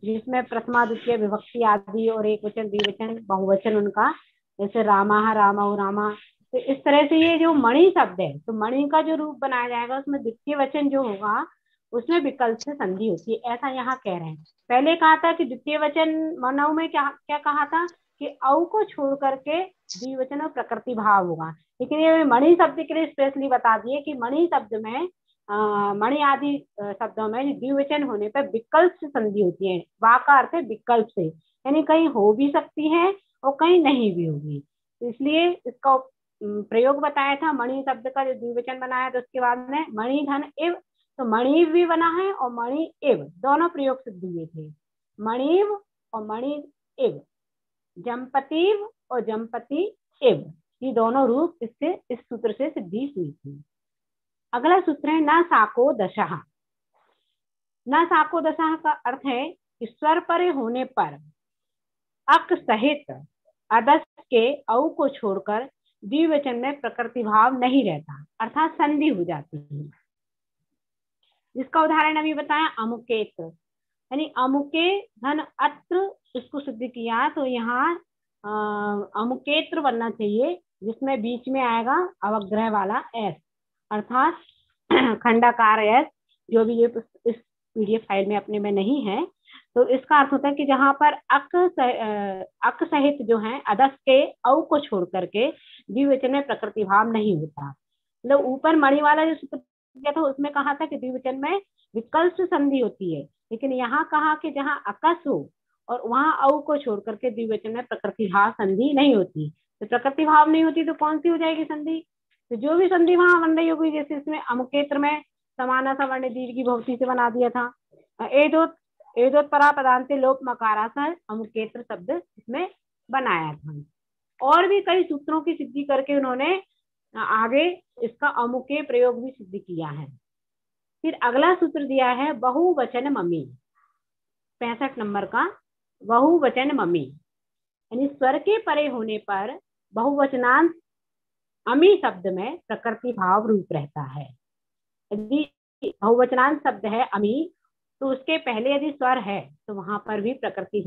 Speaker 3: जिसमें प्रथमा द्वितीय विभक्ति आदि और एक वचन द्विवचन बहुवचन उनका, जैसे रामा रामा रामा। तो इस तरह से ये जो मणि शब्द है, तो मणि का जो रूप बनाया जाएगा उसमें द्वितीय वचन जो होगा उसमें विकल्प से संधि होती है, ऐसा यहाँ कह रहे हैं। पहले कहा था कि द्वितीय वचन मनौ में क्या क्या कहा था कि औ को छोड़ करके द्विवचन और प्रकृति भाव होगा, लेकिन ये मणि शब्द के लिए स्पेशली बता दिए कि मणि शब्द में मणि आदि शब्दों में द्विवचन होने पर विकल्प से संधि होती है। वा का अर्थ है विकल्प से, यानी कहीं हो भी सकती है और कहीं नहीं भी होगी, तो इसलिए इसका प्रयोग बताया था। मणि शब्द का जो द्विवचन बनाया तो उसके बाद में मणि धन इव, तो मणि भी बना है और मणि इव दोनों प्रयोग सिद्ध हुए थे। मणिव और मणि इव, जमपतिव और जमपति इव, ये दोनों रूप इससे इस सूत्र से सिद्धि हुई थी। अगला सूत्र है न साको दशः। न साको दशः का अर्थ है कि स्वर परे होने पर अक सहित अदस के औ को छोड़कर द्विवचन में प्रकृति भाव नहीं रहता, अर्थात संधि हो जाती है। जिसका उदाहरण अभी बताया अमुकेत, यानी अमुके धन अत्र, इसको सिद्ध किया तो यहाँ अमुकेत्र बनना चाहिए, जिसमें बीच में आएगा अवग्रह वाला एस, अर्थात खंडाकार एस, जो भी ये इस पीडीएफ फाइल में अपने में नहीं है। तो इसका अर्थ होता है कि जहां पर अक सहित जो है अदस के औ को छोड़ करके द्विवचन में प्रकृति भाव नहीं होता। मतलब ऊपर मणि वाला जो सूत्र दिया था उसमें कहा था कि द्विवचन में विकल्प से संधि होती है, लेकिन यहाँ कहा कि जहाँ अकस हो और वहां औ को छोड़ करके द्विवचन में प्रकृति भाव संधि नहीं होती। तो प्रकृति भाव नहीं होती तो कौन सी हो जाएगी संधि? तो जो भी संधि वहां बन रही होगी, जैसे इसमें अमुकेत्र में समाना सवर्ण दीर्घ की बहुवचन से बना दिया था, एदोत्तरा पदांते लोप मकारासह अमुकेत्र शब्द इसमें बनाया था। और भी कई सूत्रों की सिद्धि करके उन्होंने आगे इसका अमुके प्रयोग भी सिद्ध किया है। फिर अगला सूत्र दिया है बहुवचन मम्मी, 65 नंबर का, बहुवचन मम्मी, यानी स्वर के परे होने पर बहुवचनांत अमी शब्द में प्रकृति भाव रूप रहता है। यदि बहुवचनांत शब्द है अमी तो उसके पहले यदि स्वर है तो वहां पर भी प्रकृति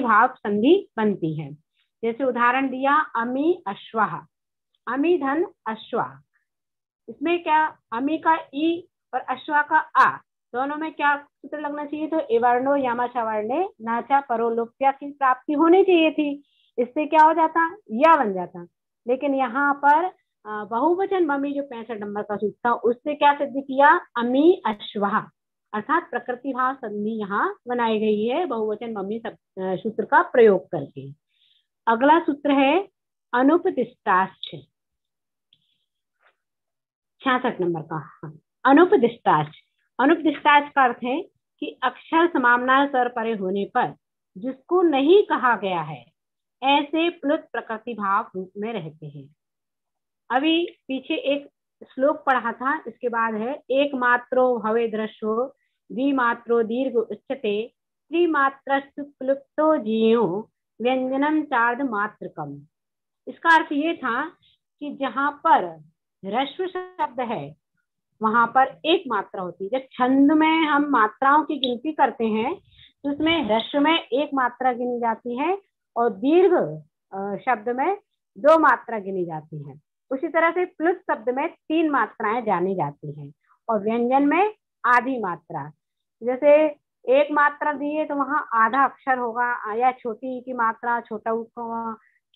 Speaker 3: भाव संधि बनती है। जैसे उदाहरण दिया अमी अश्वाह, अमी धन अश्वा, इसमें क्या अमी का ई और अश्वा का आ, दोनों में क्या सूत्र लगना चाहिए? तो एवर्णो यामाशावर्णे नाचा परोलोप्या की प्राप्ति होनी चाहिए थी। इससे क्या हो जाता? या बन जाता। लेकिन यहाँ पर बहुवचन मम्मी जो 65 नंबर का सूत्र था उससे क्या सिद्ध किया? अमी अश्वः, अर्थात प्रकृति भाव संधि यहाँ बनाई गई है बहुवचन मम्मी सूत्र का प्रयोग करके। अगला सूत्र है अनुपदिष्टाश्च, 66 नंबर का। अनुपदिष्टाश्च, अनुपदिष्टाश्च का अर्थ है कि अक्षर समाम्नाय स्वर परे होने पर जिसको नहीं कहा गया है ऐसे प्लुत प्रकृति भाव रूप में रहते हैं। अभी पीछे एक श्लोक पढ़ा था, इसके बाद है एक मात्रो भवे दृश्यो द्विमात्रो दीर्घ उच्यते त्रिमात्रस्तु क्लुप्तो जीयो व्यंजनम चार्द मात्रकम। इसका अर्थ ये था कि जहां पर ह्रस्व शब्द है वहां पर एक मात्रा होती है। जब छंद में हम मात्राओं की गिनती करते हैं तो उसमें ह्रस्व में एक मात्रा गिनी जाती है और दीर्घ शब्द में 2 मात्रा गिनी जाती है। उसी तरह से प्लुत शब्द में 3 मात्राएं जानी जाती हैं और व्यंजन में आधी मात्रा। जैसे एक मात्रा दी है तो वहां आधा अक्षर होगा, या छोटी की मात्रा, छोटा उ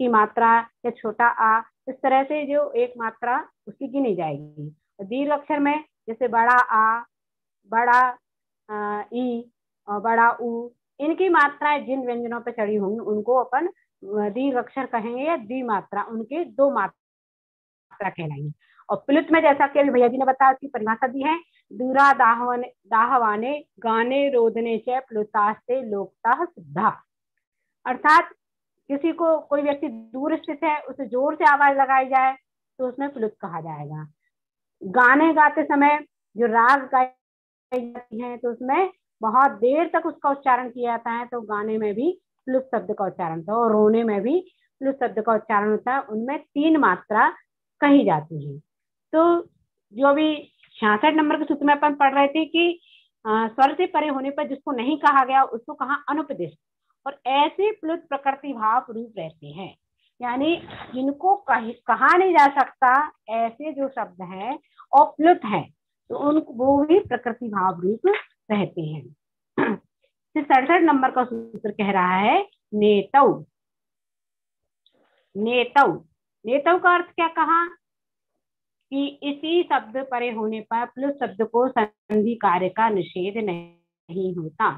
Speaker 3: की मात्रा या छोटा आ, इस तरह से जो एक मात्रा उसकी गिनी जाएगी। दीर्घ अक्षर में जैसे बड़ा आ, बड़ा ई और बड़ा उ, इनकी मात्राएं जिन व्यंजनों पे चढ़ी होंगी उनको अपन दीर्घ अक्षर कहेंगे या द्विमात्रा, उनके 2 मात्रा कहलाएंगे। और प्लुत में जैसा कि भैया जी ने बताया उसकी परिभाषा दी है, दूरा दाहवाने गाने रोदने च प्लुतास्ते लोकता सिद्धा। अर्थात किसी को कोई व्यक्ति दूर स्थित है उसे जोर से आवाज लगाई जाए तो उसमें प्लुत कहा जाएगा। गाने गाते समय जो राग गाई जाती है तो उसमें बहुत देर तक उसका उच्चारण किया जाता है तो गाने में भी प्लुत शब्द का उच्चारण होता है और रोने में भी प्लुत शब्द का उच्चारण होता है। उनमें 3 मात्रा कही जाती है। तो जो भी 66 नंबर के सूत्र में अपन पढ़ रहे थे कि स्वर से परे होने पर जिसको नहीं कहा गया उसको कहा अनुपदिष्ट, और ऐसे प्लुत प्रकृति भाव रूप रहते हैं, यानी जिनको कहा नहीं जा सकता ऐसे जो शब्द है और प्लुत है तो उनको वो भी प्रकृति भाव रूप रहते हैं। 67 नंबर का सूत्र कह रहा है नेतौ। नेतौ, नेतौ का अर्थ क्या कहा कि इसी शब्द परे होने पर प्लुत शब्द को संधि कार्य का निषेध नहीं होता।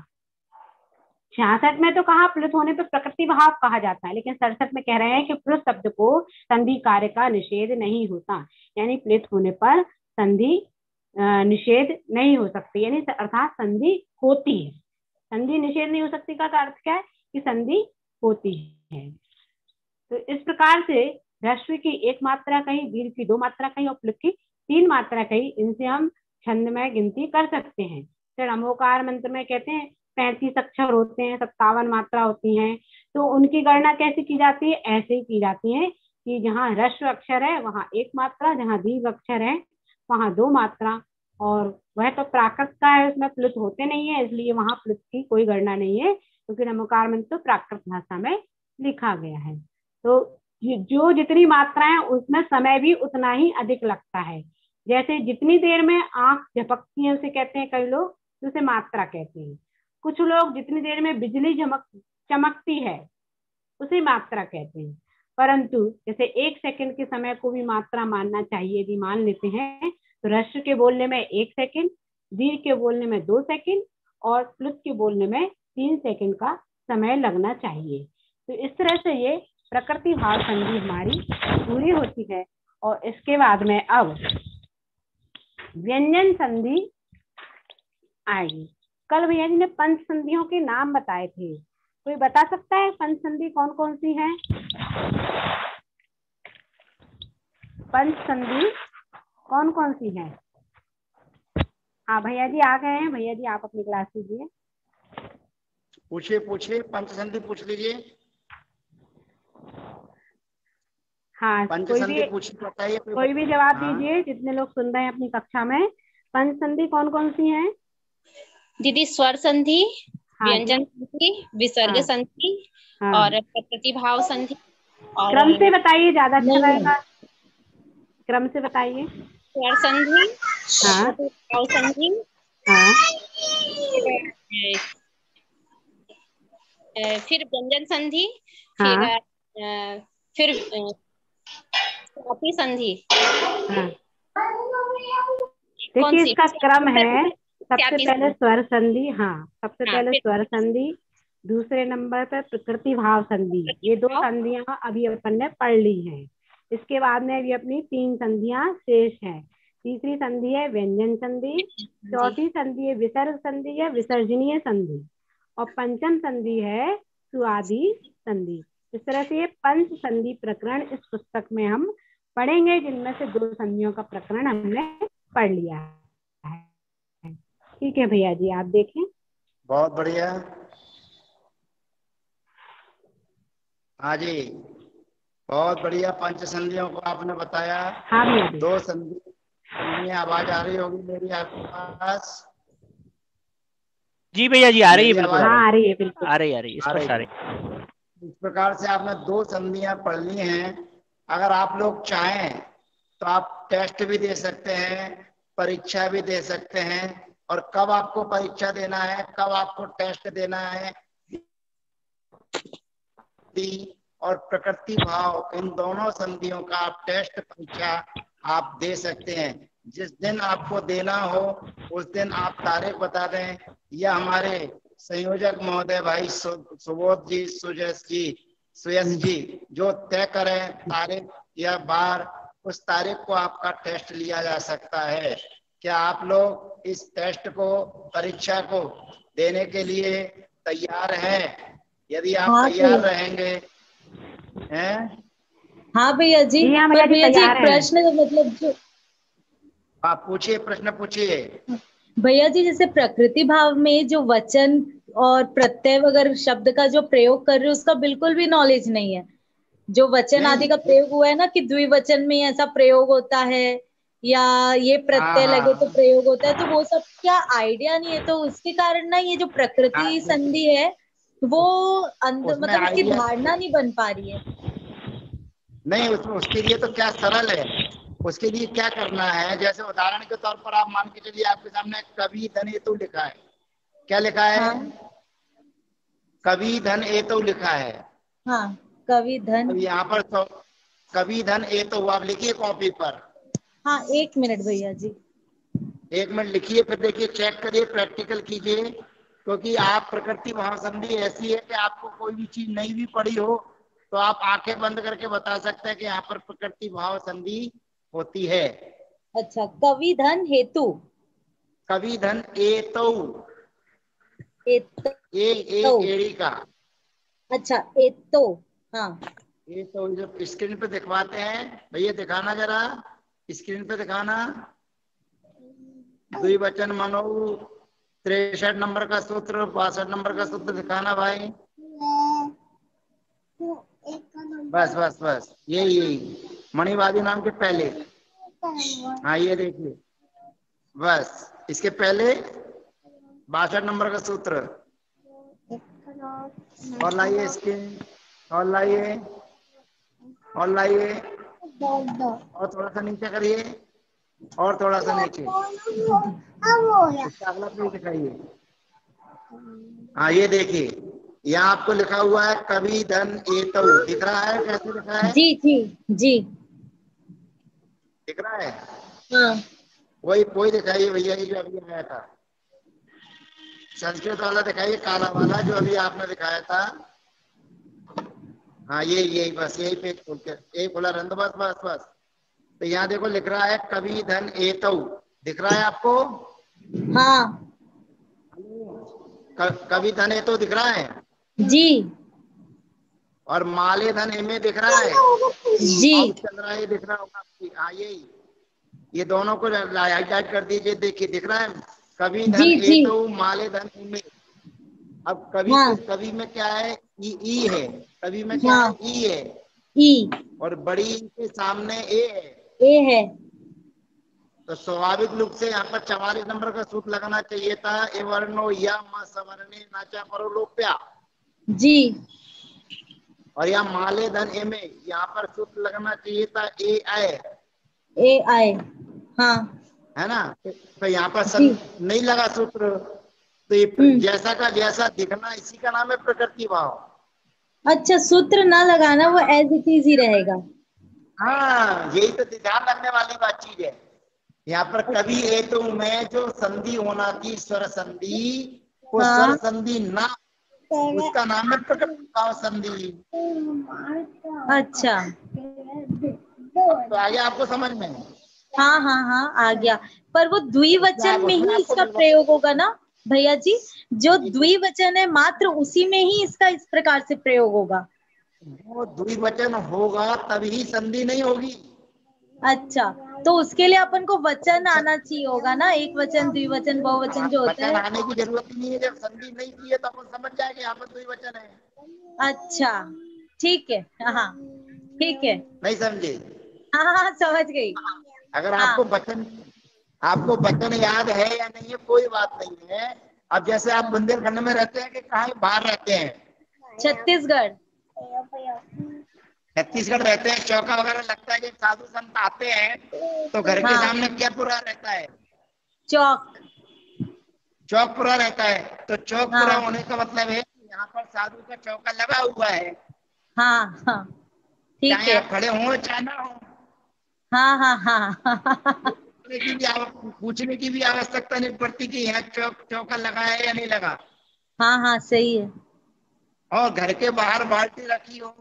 Speaker 3: 66 में तो कहा प्लुत होने पर प्रकृति भाव कहा जाता है, लेकिन 67 में कह रहे हैं कि प्लुत शब्द को संधि कार्य का निषेध नहीं होता, यानी प्लुत होने पर संधि निषेध नहीं हो सकती, यानी अर्थात संधि होती है। संधि निषेध नहीं हो सकती का अर्थ क्या है कि संधि होती है। तो इस प्रकार से ह्रस्व की 1 मात्रा कहीं, दीर्घ की 2 मात्रा कहीं और प्लुत की 3 मात्रा कहीं, इनसे हम छंद में गिनती कर सकते हैं। षडंभोकार मंत्र में कहते हैं 35 अक्षर होते हैं, 57 मात्रा होती हैं, तो उनकी गणना कैसे की जाती है? ऐसे ही की जाती है कि जहाँ ह्रस्व अक्षर है वहां 1 मात्रा, जहाँ दीर्घ अक्षर है वहां 2 मात्रा, और वह तो प्राकृत का है उसमें प्लुत होते नहीं है, इसलिए वहां प्लुत की कोई गणना नहीं है, क्योंकि षडंभोकार मंत्र तो प्राकृत भाषा में लिखा गया है। तो जो जितनी मात्राएं उसमें समय भी उतना ही अधिक लगता है। जैसे जितनी देर में आंख झपकती है उसे कहते हैं कई लोग, तो उसे मात्रा कहते हैं। कुछ लोग जितनी देर में बिजली चमकती है उसे मात्रा कहते हैं। परंतु जैसे 1 सेकंड के समय को भी मात्रा मानना चाहिए, यदि मान लेते हैं तो ह्रस्व के बोलने में 1 सेकंड, दीर्घ के बोलने में 2 सेकंड और प्लुत के बोलने में 3 सेकंड का समय लगना चाहिए। तो इस तरह से ये प्रकृति भाव संधि हमारी पूरी होती है। और इसके बाद में अब व्यंजन संधि आएगी। कल भैया जी ने पंच संधियों के नाम बताए थे, कोई बता सकता है पंच संधि कौन कौन सी है? पंच संधि कौन कौन सी है? हाँ भैया जी आ गए हैं, भैया जी आप अपनी क्लास लीजिए।
Speaker 1: पूछिए पूछिए, पंच संधि पूछ लीजिए।
Speaker 3: हाँ कोई भी जवाब दीजिए, जितने लोग सुन रहे हैं अपनी कक्षा में। पंच संधि कौन कौन सी है
Speaker 7: दीदी? स्वर संधि, व्यंजन संधि, विसर्ग संधि और प्रकृति भाव संधि। और
Speaker 3: क्रम से बताइए, ज्यादा अच्छा रहेगा, क्रम से बताइए।
Speaker 7: स्वर संधि, प्रकृति भाव संधि, फिर व्यंजन संधि,
Speaker 3: हाँ
Speaker 7: फिर स्वाति संधि।
Speaker 3: हाँ।
Speaker 7: कौन
Speaker 3: देखिए
Speaker 7: सी?
Speaker 3: इसका क्रम है, सबसे
Speaker 7: स्वाति
Speaker 3: पहले
Speaker 7: संधि।
Speaker 3: स्वर संधि, हाँ सबसे
Speaker 7: हाँ,
Speaker 3: पहले
Speaker 7: फिर
Speaker 3: स्वर संधि, दूसरे नंबर पर प्रकृति भाव संधि। ये 2 संधियां अभी अपन ने पढ़ ली हैं। इसके बाद में अभी अपनी 3 संधियां शेष हैं। तीसरी संधि है व्यंजन संधि, चौथी संधि है विसर्ग संधि या विसर्जनीय संधि, और पंचम संधि है सुआदि संधि। इस तरह से ये 5 संधि प्रकरण इस पुस्तक में हम पढ़ेंगे, जिनमें से 2 संधियों का प्रकरण हमने पढ़ लिया है। ठीक है भैया जी, आप देखें।
Speaker 1: बहुत बढ़िया। हाँ जी, बहुत बढ़िया। 5 संधियों को आपने बताया।
Speaker 3: हाँ भैया जी।
Speaker 1: 2 संधियां आवाज आ रही होगी मेरी आपके पास?
Speaker 2: जी भैया जी, आ रही है,
Speaker 1: मेरी
Speaker 2: बिल्कुल
Speaker 1: आवाज
Speaker 3: हाँ आ रही है, बिल्कुल
Speaker 2: आ रही है,
Speaker 1: आ
Speaker 2: स्पष्ट आ
Speaker 1: रही
Speaker 2: रही है।
Speaker 1: है। इस प्रकार से आपने 2 संधियां पढ़ ली हैं। अगर आप लोग चाहें तो आप टेस्ट भी दे सकते हैं, परीक्षा भी दे सकते हैं। और कब आपको परीक्षा देना है, कब आपको टेस्ट देना है, और प्रकृति भाव, इन दोनों संधियों का आप टेस्ट परीक्षा आप दे सकते हैं। जिस दिन आपको देना हो उस दिन आप तारीख बता दें, या हमारे संयोजक महोदय भाई सुबोध जी, सुयश जी जो तय करें तारीख या बार, उस तारीख को आपका टेस्ट लिया जा सकता है। क्या आप लोग इस टेस्ट को, परीक्षा को देने के लिए तैयार हैं? यदि आप तैयार रहेंगे हैं?
Speaker 8: हाँ भैया जी।
Speaker 3: हाँ
Speaker 8: पर भैया जी
Speaker 3: तैयार
Speaker 8: एक
Speaker 3: हैं।
Speaker 8: प्रश्न, मतलब जो
Speaker 1: आप पूछिए, प्रश्न पूछिए।
Speaker 8: भैया जी, जैसे प्रकृति भाव में जो वचन और प्रत्यय वगैरह शब्द का जो प्रयोग कर रहे हो, उसका बिल्कुल भी नॉलेज नहीं है। जो वचन आदि का प्रयोग हुआ है ना कि द्विवचन में ऐसा प्रयोग होता है, या ये प्रत्यय लगे तो प्रयोग होता है, तो वो सब क्या आइडिया नहीं है। तो उसके कारण ना ये जो प्रकृति संधि है वो मतलब उसकी धारणा नहीं बन पा रही है।
Speaker 1: नहीं, उसके लिए तो क्या सरल है। उसके लिए क्या करना है, जैसे उदाहरण के तौर पर आप मान के चलिए, आपके सामने कवि धन एतु लिखा है। क्या लिखा है? हाँ। कवि धन एतु लिखा है।
Speaker 8: हाँ, कवि धन।
Speaker 1: यहाँ पर तो कवि धन एतु आप लिखिए कॉपी पर।
Speaker 8: हाँ, 1 मिनट भैया जी।
Speaker 1: 1 मिनट लिखिए, फिर देखिए, चेक करिए, प्रैक्टिकल कीजिए। क्योंकि आप प्रकृति भाव संधि ऐसी है कि आपको कोई भी चीज नहीं भी पड़ी हो तो आप आंखें बंद करके बता सकते हैं कि यहाँ पर प्रकृति भाव संधि होती है।
Speaker 8: अच्छा, कवि धन हेतु।
Speaker 1: कवि धन एतौ। एड़ी का।
Speaker 8: अच्छा, एतो। हाँ,
Speaker 1: एतौ जब स्क्रीन पे दिखवाते हैं भैया, दिखाना जरा, स्क्रीन पे दिखाना। द्विवचन मनो 63 नंबर का सूत्र, 62 नंबर का सूत्र दिखाना भाई। बस बस बस, यही मणिवादी नाम के पहले। हाँ, ये देखिए, बस इसके पहले 62 नंबर का सूत्र। और लाइए स्क्रीन, और लाइए, और लाइए, और थोड़ा सा नीचे करिए, और थोड़ा सा नीचे, अगला पेज दिखाइए। हाँ, ये देखिए, यहाँ आपको लिखा हुआ है कवि धन एतौ। दिख रहा है कैसे लिखा है?
Speaker 8: जी जी जी,
Speaker 1: दिख रहा है।
Speaker 8: हाँ,
Speaker 1: वही दिखाइए भैया जी, जो अभी आया था संस्कृत वाला दिखाइए, काला वाला जो अभी आपने दिखाया था। हाँ, यही बस, यही पेज खोल के, यही खोला रंद, बस बस बस। तो यहाँ देखो लिख रहा है कवि धन एतौ। दिख रहा है आपको?
Speaker 8: हाँ,
Speaker 1: कवि धन एतौ दिख रहा है
Speaker 8: जी।
Speaker 1: और माले धन एमे दिख रहा है
Speaker 8: जी।
Speaker 1: चल रहा है, दिख रहा होगा। हाँ, यही, ये दोनों को हाईलाइट कर दीजिए। देखिए, दिख रहा है कवि धन एतौ माले धन एमे। अब कवि कवि में क्या है? ई है। कवि में क्या है? ई है।
Speaker 8: ई। और
Speaker 1: बड़ी के सामने ए है।
Speaker 8: ए है।
Speaker 1: तो स्वाभाविक रूप से यहाँ पर 44 नंबर का सूत्र लगाना चाहिए था। ए वर्णो या मा सवर्णे नाचा परोलोप्या।
Speaker 8: जी।
Speaker 1: और यहाँ माले धन ए में यहाँ पर सूत्र लगना चाहिए था ए आए।
Speaker 8: ए आए, हाँ,
Speaker 1: है ना? तो यहाँ पर नहीं लगा सूत्र। तो ये जैसा का जैसा दिखना, इसी का नाम है प्रकृति भाव।
Speaker 8: अच्छा, सूत्र ना लगाना, वो एज इट इज ही रहेगा।
Speaker 1: हाँ, यही तो ध्यान रखने वाली बात चीज है। यहाँ पर कभी हेतु में जो संधि होना थी, स्वर संधि, वो स्वर संधि ना, उसका नाम है प्रकृति भाव संधि।
Speaker 8: अच्छा,
Speaker 1: तो आगे आपको समझ में?
Speaker 8: हाँ हाँ हाँ, आ गया। पर वो द्विवचन में ही इसका प्रयोग होगा ना भैया जी? जो द्विवचन है मात्र उसी में ही इसका इस प्रकार से प्रयोग होगा।
Speaker 1: वो द्विवचन होगा तभी संधि नहीं होगी।
Speaker 8: अच्छा, तो उसके लिए अपन को वचन आना चाहिए होगा ना, एक वचन, द्विवचन, बहुवचन जो होता है।
Speaker 1: वचन आने की जरूरत ही नहीं है, जब संधि नहीं की है तो अपन समझ जाएंगे यहाँ पर द्विवचन है।
Speaker 8: अच्छा, ठीक है, हाँ ठीक है।
Speaker 1: नहीं समझे?
Speaker 8: हाँ हाँ, समझ गई।
Speaker 1: अगर
Speaker 8: हाँ।
Speaker 1: आपको वचन याद है या नहीं है कोई बात नहीं है। अब जैसे आप बुंदेलखंड में रहते हैं कि कहाँ बाहर रहते हैं?
Speaker 8: छत्तीसगढ़।
Speaker 1: छत्तीसगढ़ रहते हैं। चौका वगैरह लगता है कि साधु संत आते हैं तो घर के सामने क्या पूरा रहता है?
Speaker 8: चौक।
Speaker 1: चौक पूरा रहता है। तो चौक पूरा होने का मतलब है यहाँ पर साधु का चौका लगा हुआ है।
Speaker 8: हाँ हाँ, ठीक
Speaker 1: चाहे
Speaker 8: है।
Speaker 1: आप खड़े हो चाहे ना हो।
Speaker 8: हाँ हाँ हाँ।
Speaker 1: पूछने की भी आवश्यकता नहीं पड़ती कि यहाँ चौका लगा है या नहीं लगा।
Speaker 8: हाँ हाँ, सही है।
Speaker 1: और घर के बाहर बाल्टी रखी हो,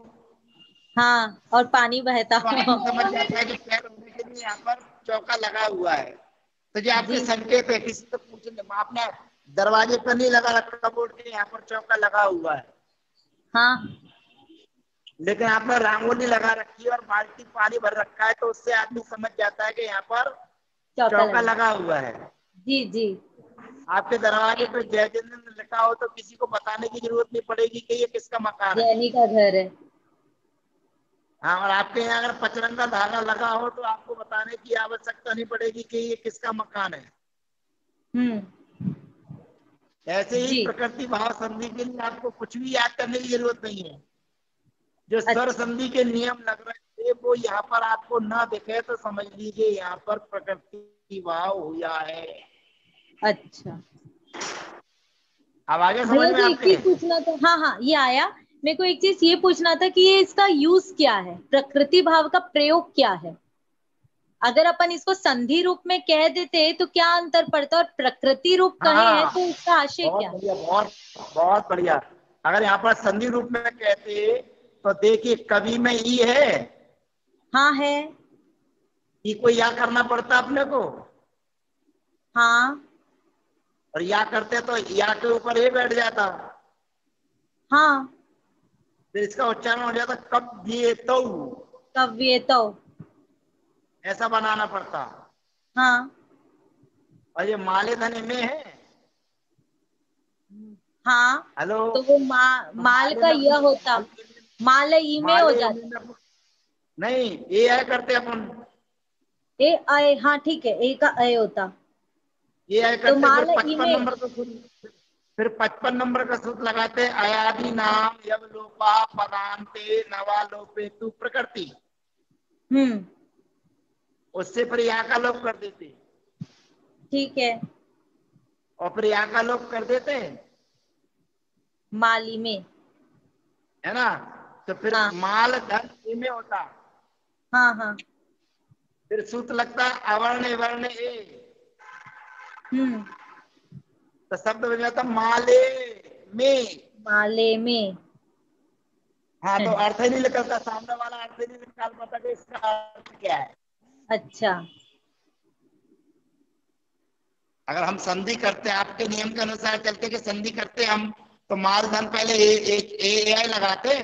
Speaker 8: हाँ, और पानी बहता
Speaker 1: तो आदमी समझ जाता है कि पैर होने के लिए यहाँ पर चौका लगा हुआ है। तो जो आपके संकेत है, किसी से पूछने, आपने दरवाजे पर नहीं लगा रखा बोर्ड के यहाँ पर चौका लगा हुआ है।
Speaker 8: हाँ,
Speaker 1: लेकिन आपने रंगोली लगा रखी है और बाल्टी पानी भर रखा है, तो उससे आदमी समझ जाता है कि यहाँ पर चौका लगा हुआ है।
Speaker 8: जी जी।
Speaker 1: आपके दरवाजे पे जय जिंदन लिखा हो तो किसी को बताने की जरूरत नहीं पड़ेगी कि ये किसका मकान है।
Speaker 8: जैनी का घर है।
Speaker 1: हाँ, और आपके यहाँ अगर पचरंगा धागा लगा हो तो आपको बताने की आवश्यकता नहीं पड़ेगी कि ये किसका मकान है। ऐसे ही प्रकृति भाव संधि के लिए आपको कुछ भी याद करने की जरूरत नहीं है। जो स्वर संधि के नियम लग रहे थे वो यहाँ पर आपको ना दिखे तो समझ लीजिए यहाँ पर प्रकृति भाव हुआ है।
Speaker 8: अच्छा,
Speaker 1: अब आगे समझ में
Speaker 8: आपके पूछना था। हाँ हाँ, ये आया। मेरे को एक चीज ये पूछना था कि ये इसका यूज क्या है, प्रकृति भाव का प्रयोग क्या है? अगर अपन इसको संधि रूप में कह देते तो क्या अंतर पड़ता, और प्रकृति रूप कहे है तो इसका आशय क्या?
Speaker 1: बहुत बढ़िया। अगर यहाँ पर संधि रूप में कहते तो देखिए, कवि में ई है।
Speaker 8: हाँ है।
Speaker 1: ई को या करना पड़ता अपने को।
Speaker 8: हाँ,
Speaker 1: और या करते तो या के ऊपर ये बैठ जाता।
Speaker 8: हाँ,
Speaker 1: फिर इसका उच्चारण हो जाता कव्येतौ।
Speaker 8: कव्येतौ
Speaker 1: ऐसा बनाना पड़ता।
Speaker 8: हाँ,
Speaker 1: और ये माले धने में है।
Speaker 8: हाँ,
Speaker 1: हेलो,
Speaker 8: तो वो माल का यह होता, माल ई में हो जाता।
Speaker 1: नहीं, ए आय करते अपन।
Speaker 8: ए आय, हाँ ठीक है, ए का अय होता।
Speaker 1: ये आय करते,
Speaker 8: तो माल
Speaker 1: फिर 55
Speaker 8: में,
Speaker 1: नंबर का फिर 55 नंबर का सूत्र लगाते, अयादि नाम यव लोपा पदान्ते नवा लोपे तु प्रकृति। उससे फिर यहाँ का लोप कर देते।
Speaker 8: ठीक है।
Speaker 1: और फिर यहाँ का लोप कर देते
Speaker 8: माली में,
Speaker 1: है ना। तो फिर माल धन में होता।
Speaker 8: हाँ हाँ।
Speaker 1: फिर सूत्र लगता अवर्ण वर्ण ए। तो शब्द बन जाता माले में।
Speaker 8: माले में।
Speaker 1: हाँ, तो अर्थ ही नहीं निकलता, सामने वाला अर्थ ही नहीं निकाल पाता कि इसका अर्थ क्या है। अच्छा, अगर हम संधि करते, आपके नियम के अनुसार चलते कि संधि करते हम, तो माल धन पहले ए आई लगाते।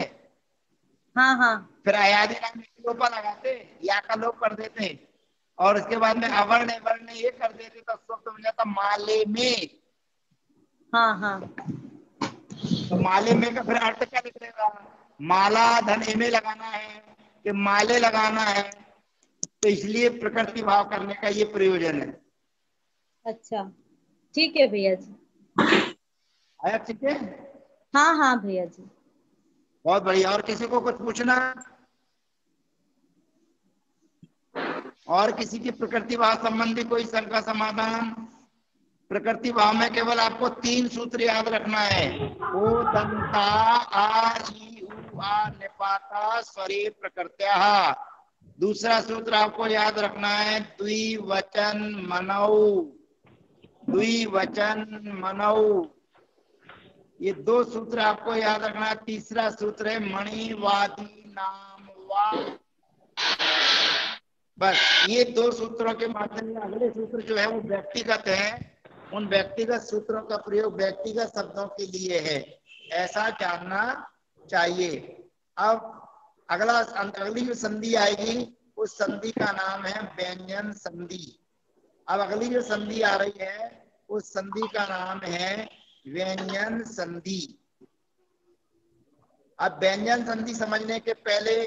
Speaker 1: हाँ हाँ। फिर अयादि नाम लोपा लगाते, या का लोप कर देते, और उसके बाद में अवर्ण वर्ण ये कर देते, तो शब्द बन जाता माले में। हाँ हाँ। तो माले में का फिर अर्थ क्या निकलेगा? माला धन ए में लगाना है कि माले लगाना है। तो इसलिए प्रकृति भाव करने का ये प्रयोजन है।
Speaker 8: अच्छा, ठीक है भैया जी।
Speaker 1: आया? ठीक है।
Speaker 8: हाँ हाँ भैया जी,
Speaker 1: बहुत बढ़िया। और किसी को कुछ पूछना? और किसी की प्रकृति भाव संबंधी कोई शंका समाधान? प्रकृति भाव में केवल आपको 3 सूत्र याद रखना है। ओ दंता आ ई उ आ निपाता स्वरे प्रकृत्या। दूसरा सूत्र आपको याद रखना है द्विवचन मनौ, द्विवचन मनौ। ये 2 सूत्र आपको याद रखना है। तीसरा सूत्र है मणिवादी नाम वा। बस ये 2 सूत्रों के माध्यम से अगले सूत्र जो है वो व्यक्तिगत है। उन व्यक्तिगत सूत्रों का प्रयोग व्यक्तिगत शब्दों के लिए है, ऐसा जानना चाहिए। अब अगली जो संधि आएगी उस संधि का नाम है व्यंजन संधि। अब अगली जो संधि आ रही है उस संधि का नाम है व्यंजन संधि। अब व्यंजन संधि समझने के पहले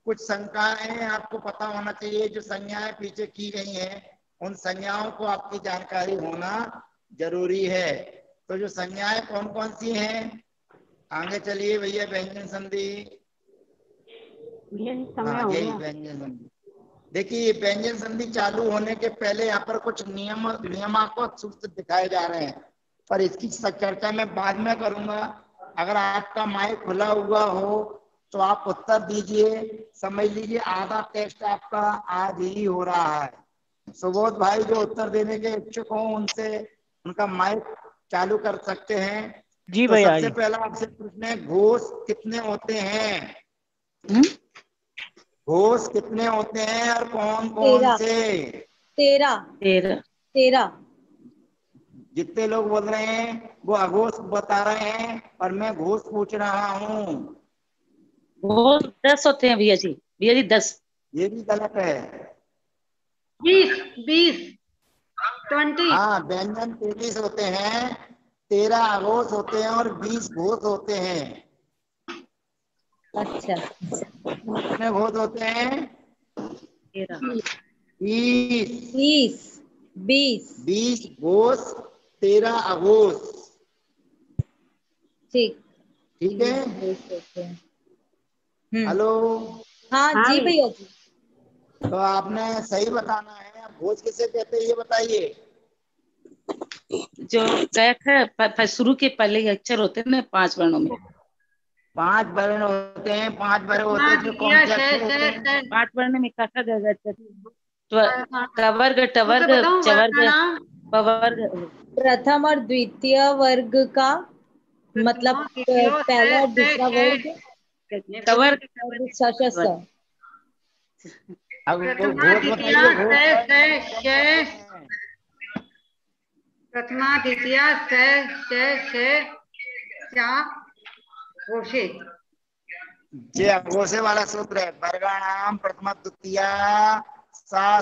Speaker 1: कुछ संज्ञाएं आपको पता होना चाहिए। जो संज्ञाएं पीछे की गई हैं उन संज्ञाओं को आपकी जानकारी होना जरूरी है। तो जो संज्ञाएं कौन कौन सी हैं, आगे चलिए भैया। व्यंजन संधि, यही व्यंजन संधि। देखिए व्यंजन संधि चालू होने के पहले यहाँ पर कुछ नियमात्मक सूत्र दिखाए जा रहे हैं, पर इसकी चर्चा मैं बाद में करूंगा। अगर आपका माइक खुला हुआ हो तो आप उत्तर दीजिए। समझ लीजिए आधा टेस्ट आपका आज ही हो रहा है। सुबोध भाई जो उत्तर देने के इच्छुक हो उनसे उनका माइक चालू कर सकते हैं।
Speaker 2: जी
Speaker 1: तो
Speaker 2: भैया।
Speaker 1: सबसे पहला आपसे प्रश्न है, घोष कितने होते हैं? घोष कितने होते हैं और कौन कौन से?
Speaker 8: 13।
Speaker 1: जितने लोग बोल रहे हैं वो अघोष बता रहे हैं, पर मैं घोष पूछ रहा हूँ।
Speaker 6: घोष 10 होते हैं भैया जी। भैया जी 10।
Speaker 1: ये भी गलत है।
Speaker 5: 20 20।
Speaker 1: हाँ, व्यंजन 23 होते हैं, 13 अघोष होते हैं और 20 घोष होते हैं।
Speaker 8: अच्छा,
Speaker 1: कितने घोष होते हैं? 20 घोष, 13 अघोष।
Speaker 8: ठीक
Speaker 1: है। हेलो।
Speaker 8: हाँ जी भैया जी।
Speaker 1: तो आपने सही बताना है। अब घोष किसे कहते हैं ये बताइए।
Speaker 6: जो गैक है शुरू के पहले ही अक्षर होते हैं ना 5 वर्णों में।
Speaker 1: 5 वर्ण होते हैं। 5 वर्ण होते हैं जो कौन से अक्षर होते हैं?
Speaker 6: 5 वर्ण में का कवर्ग टवर्ग चवर्ग पवर्ग।
Speaker 8: प्रथम और द्वितीय वर्ग का मतलब पहला और दूसरा वर्ग
Speaker 6: कवर्ग
Speaker 1: अब घोष बताइए।
Speaker 5: प्रथमा द्वितीय घोषित।
Speaker 1: ये अघोषे वाला सूत्र है। वर्गाणाम प्रथमा द्वितीय सा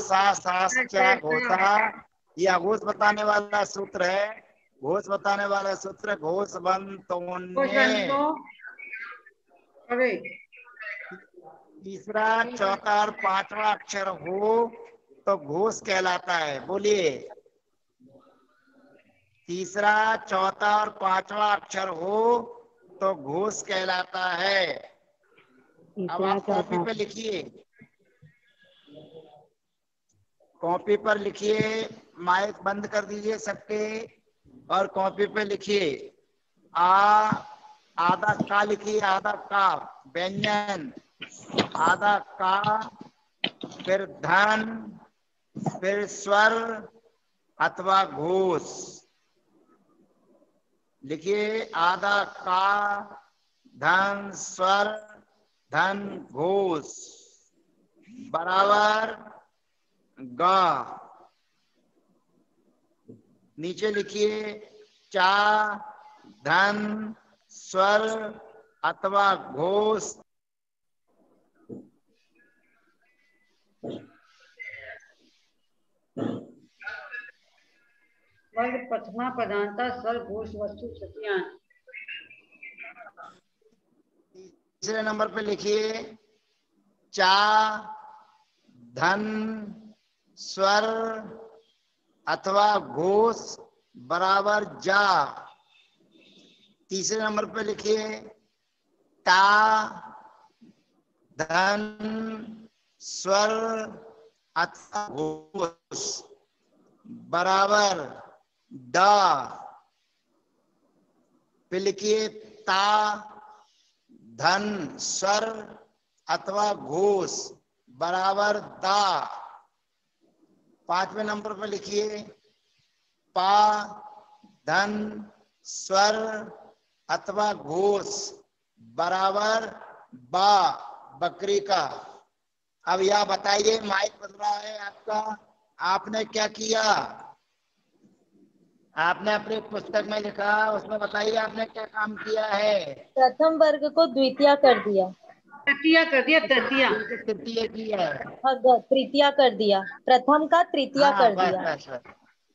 Speaker 1: घोषा। ये अघोष बताने वाला सूत्र है। घोष बताने वाला सूत्र घोषवन्तोन्ये। तीसरा, चौथा और 5वां अक्षर हो तो घोष कहलाता है। बोलिए। तीसरा, चौथा और 5वां अक्षर हो तो घोष कहलाता है। अब आप कॉपी पे लिखिए, कॉपी पर लिखिए। माइक बंद कर दीजिए सबके और कॉपी पे लिखिए। आधा का लिखिए, आधा का व्यंजन, आधा का, फिर धन, फिर स्वर अथवा घोष। लिखिए आधा का, धन, स्वर, धन, घोष बराबर गा। नीचे लिखिए चा, धन, स्वर अथवा घोष।
Speaker 5: वर्ग प्रथमा पदांता स्वर घोष वस्तु तृतीयांश।
Speaker 1: तीसरे नंबर पे लिखिए चा, धन, स्वर अथवा घोष बराबर जा। तीसरे नंबर पे लिखिए ता, धन, स्वर अथवा घोष बराबर ड, फिर लिखिए ता, धन, स्वर अथवा घोष बराबर दा। 5वें नंबर पर लिखिए पा, धन, स्वर अथवा घोष बराबर बा, बकरी का। अब यह बताइए, माइक बज रहा है आपका, आपने क्या किया? आपने अपनी पुस्तक में लिखा, उसमें बताइए आपने क्या काम किया है।
Speaker 8: प्रथम वर्ग को द्वितीय कर दिया।
Speaker 5: तृतीया कर दिया, तृतीया।
Speaker 1: तृतीय किया।
Speaker 8: हाँ, तृतीया कर दिया। प्रथम का तृतीया कर दिया।
Speaker 1: बस।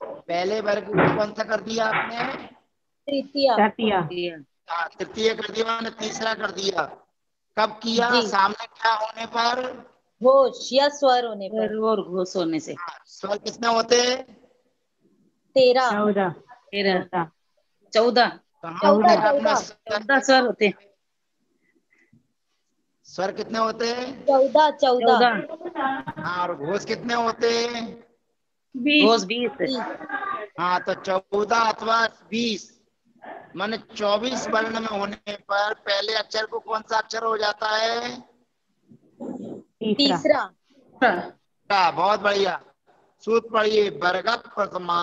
Speaker 1: पहले वर्ग को कौन सा कर दिया आपने?
Speaker 8: तृतीया।
Speaker 1: तृतीय कर दिया, मैंने तीसरा कर दिया। कब किया?
Speaker 8: जी।
Speaker 1: सामने क्या होने पर?
Speaker 8: घोष या स्वर होने पर।
Speaker 6: और घोष होने से।
Speaker 1: स्वर कितने होते?
Speaker 8: 13।
Speaker 6: 14 14 स्वर होते।
Speaker 1: स्वर कितने होते?
Speaker 8: 14।
Speaker 1: हाँ, और घोष कितने होते?
Speaker 6: 20।
Speaker 1: हाँ, तो 14 अथवा 20 माने 24 वर्ण में होने पर पहले अक्षर को कौन सा अक्षर हो जाता है?
Speaker 8: तीसरा।
Speaker 1: बहुत बढ़िया। सूत्र पढ़िए, वर्ग प्रथमा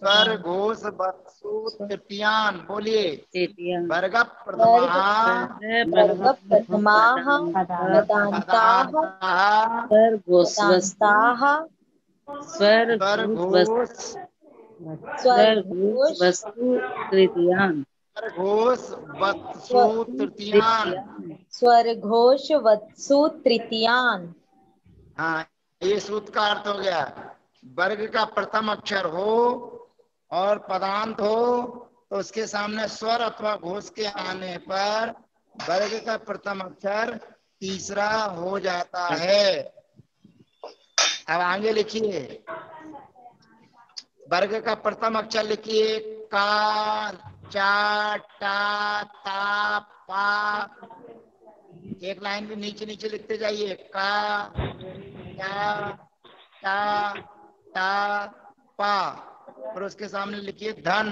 Speaker 1: स्वर घोष वत्सु तृतीयान। बोलिए, वर्ग प्रथमा स्वर घोष
Speaker 6: वस्तु तृतीयान।
Speaker 8: स्वर घोष वत्सु तृतीयान।
Speaker 1: हाँ, ये सूत्र का अर्थ हो गया। वर्ग का प्रथम अक्षर हो और पदांत हो तो उसके सामने स्वर अथवा घोष के आने पर वर्ग का प्रथम अक्षर तीसरा हो जाता है। अब आगे लिखिए, वर्ग का प्रथम अक्षर लिखिए का, चा, टा, ता, पा। एक लाइन में नीचे नीचे लिखते जाइए, का, चा, टा, ता, पा। और उसके सामने लिखिए धन।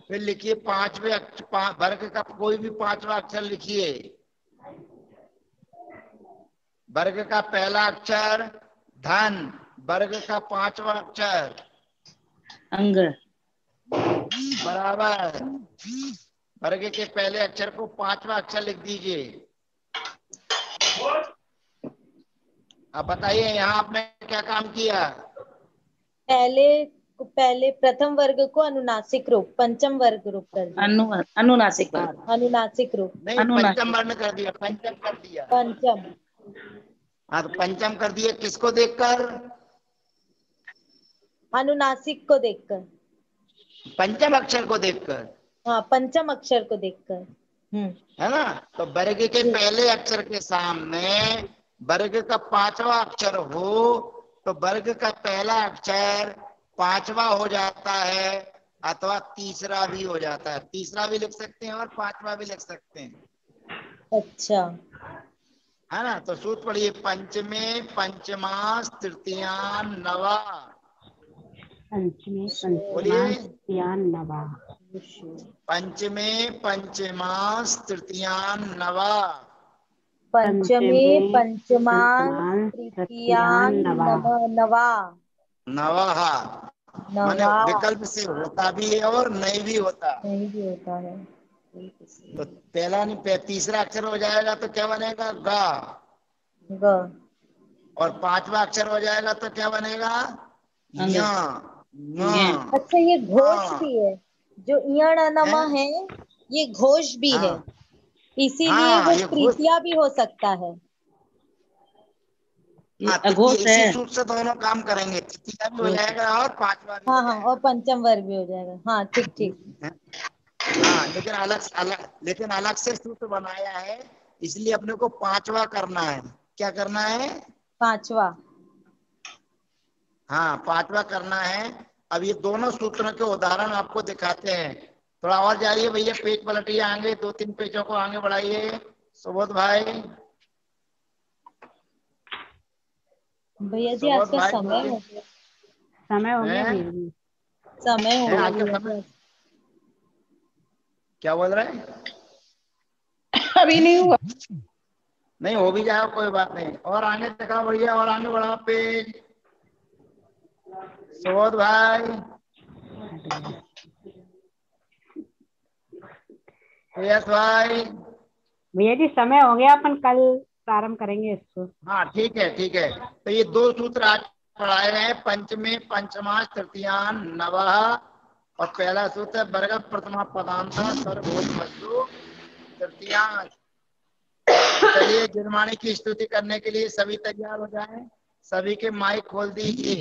Speaker 1: फिर लिखिए पांचवें अक्षर, वर्ग का कोई भी पांचवा अक्षर लिखिए। वर्ग का पहला अक्षर धन, वर्ग का पांचवा अक्षर
Speaker 6: अंग
Speaker 1: बराबर। वर्ग के पहले अक्षर को पांचवा अक्षर लिख दीजिए। अब बताइए यहाँ आपने क्या काम किया?
Speaker 8: पहले प्रथम वर्ग को अनुनासिक रूप, पंचम वर्ग रूप कर दिया।
Speaker 6: अनुनासिक वर्ग,
Speaker 8: अनुनासिक रूप
Speaker 1: नहीं, पंचम वर्ण कर दिया, पंचम कर दिया।
Speaker 8: पंचम।
Speaker 1: हाँ, तो पंचम कर दिए किसको देखकर?
Speaker 8: अनुनासिक को देखकर।
Speaker 1: पंचम अक्षर को देखकर।
Speaker 8: हाँ, पंचम अक्षर को देखकर।
Speaker 1: है ना? तो वर्ग के पहले अक्षर के सामने वर्ग का पांचवा अक्षर हो तो वर्ग का पहला अक्षर पांचवा हो जाता है अथवा तीसरा भी हो जाता है। तीसरा भी लिख सकते हैं और पांचवा भी लिख सकते हैं।
Speaker 8: अच्छा,
Speaker 1: है ना? तो सूत्र पढ़िए, पंचमे पंचमास तृतीयान नवा। पंचमे पंचमास तृतीयान नवा।
Speaker 8: पंचमे पंचमान तृतीयान नवा।
Speaker 1: नवा माने विकल्प से होता भी है और नहीं भी होता
Speaker 8: है।
Speaker 1: तो पहला नहीं, तीसरा अक्षर हो जाएगा तो क्या बनेगा? गा। और पांचवा अक्षर हो जाएगा तो क्या बनेगा? या।
Speaker 8: अच्छा, ये घोष भी है, जो इयण अनमा है ये घोष भी है, इसीलिए वो तृतीया भी हो सकता है।
Speaker 1: इसी सूत्र से दोनों काम करेंगे, तृतीया भी हो जाएगा और पांचवा भी।
Speaker 8: हाँ, और पंचम वर्ग भी हो जाएगा। हाँ, ठीक।
Speaker 1: हाँ, लेकिन अलग से सूत्र बनाया है, इसलिए अपने को पांचवा करना है। क्या करना है? पांचवा। हाँ, पांचवा करना है। अब ये दोनों सूत्रों के उदाहरण आपको दिखाते हैं। थोड़ा और जाइए भैया, पेज पलटिए, आगे 2-3 पेजों को आगे बढ़ाइए। सुबोध भाई,
Speaker 8: भैया जी आज का समय हो गया।
Speaker 3: समय हो गया
Speaker 1: हैं?
Speaker 3: भैया जी।
Speaker 8: समय हो
Speaker 1: हैं,
Speaker 8: गया
Speaker 1: आज का
Speaker 8: भैया
Speaker 1: समय
Speaker 8: जी।
Speaker 1: क्या बोल रहे हैं?
Speaker 6: अभी नहीं हुआ।
Speaker 1: नहीं हो भी जाएगा, कोई बात नहीं। और आगे दिखा भैया, और आगे बढ़ा पेज। सुबोध भाई, यस भाई।
Speaker 3: भैया जी समय हो गया, अपन कल प्रारंभ करेंगे इसको।
Speaker 1: हाँ ठीक है ठीक है। तो ये दो सूत्र आज पढ़ाए गए हैं, पंचमे पंचमाश तृतीयान नवः, और पहला सूत्र है वर्ग प्रथमा पदांत सर्वभूत तृतीयांश। चलिए गिरवाणी की स्तुति करने के लिए सभी तैयार हो जाएं। सभी के माइक खोल दीजिए।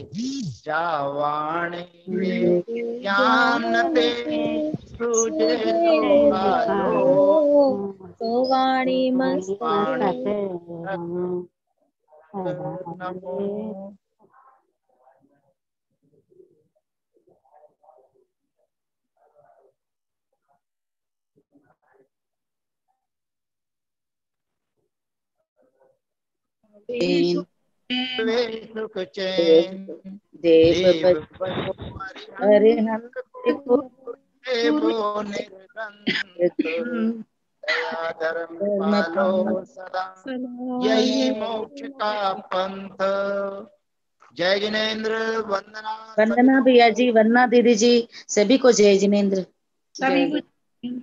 Speaker 1: जावाणी ज्ञान ते तुझे लोकालो
Speaker 8: तो वाणी
Speaker 1: वाणी
Speaker 3: हम
Speaker 1: नमो। सुख चैन देव
Speaker 6: हरिहंत
Speaker 1: देवो निर्गंत दया धर्म पालो सदा, यही मोक्ष का पंथ। जय जिनेन्द्र। वंदना
Speaker 6: वंदना भैया जी, वंदना दीदी जी, सभी को जय जिनेन्द्र।
Speaker 5: सभी
Speaker 6: जय
Speaker 5: को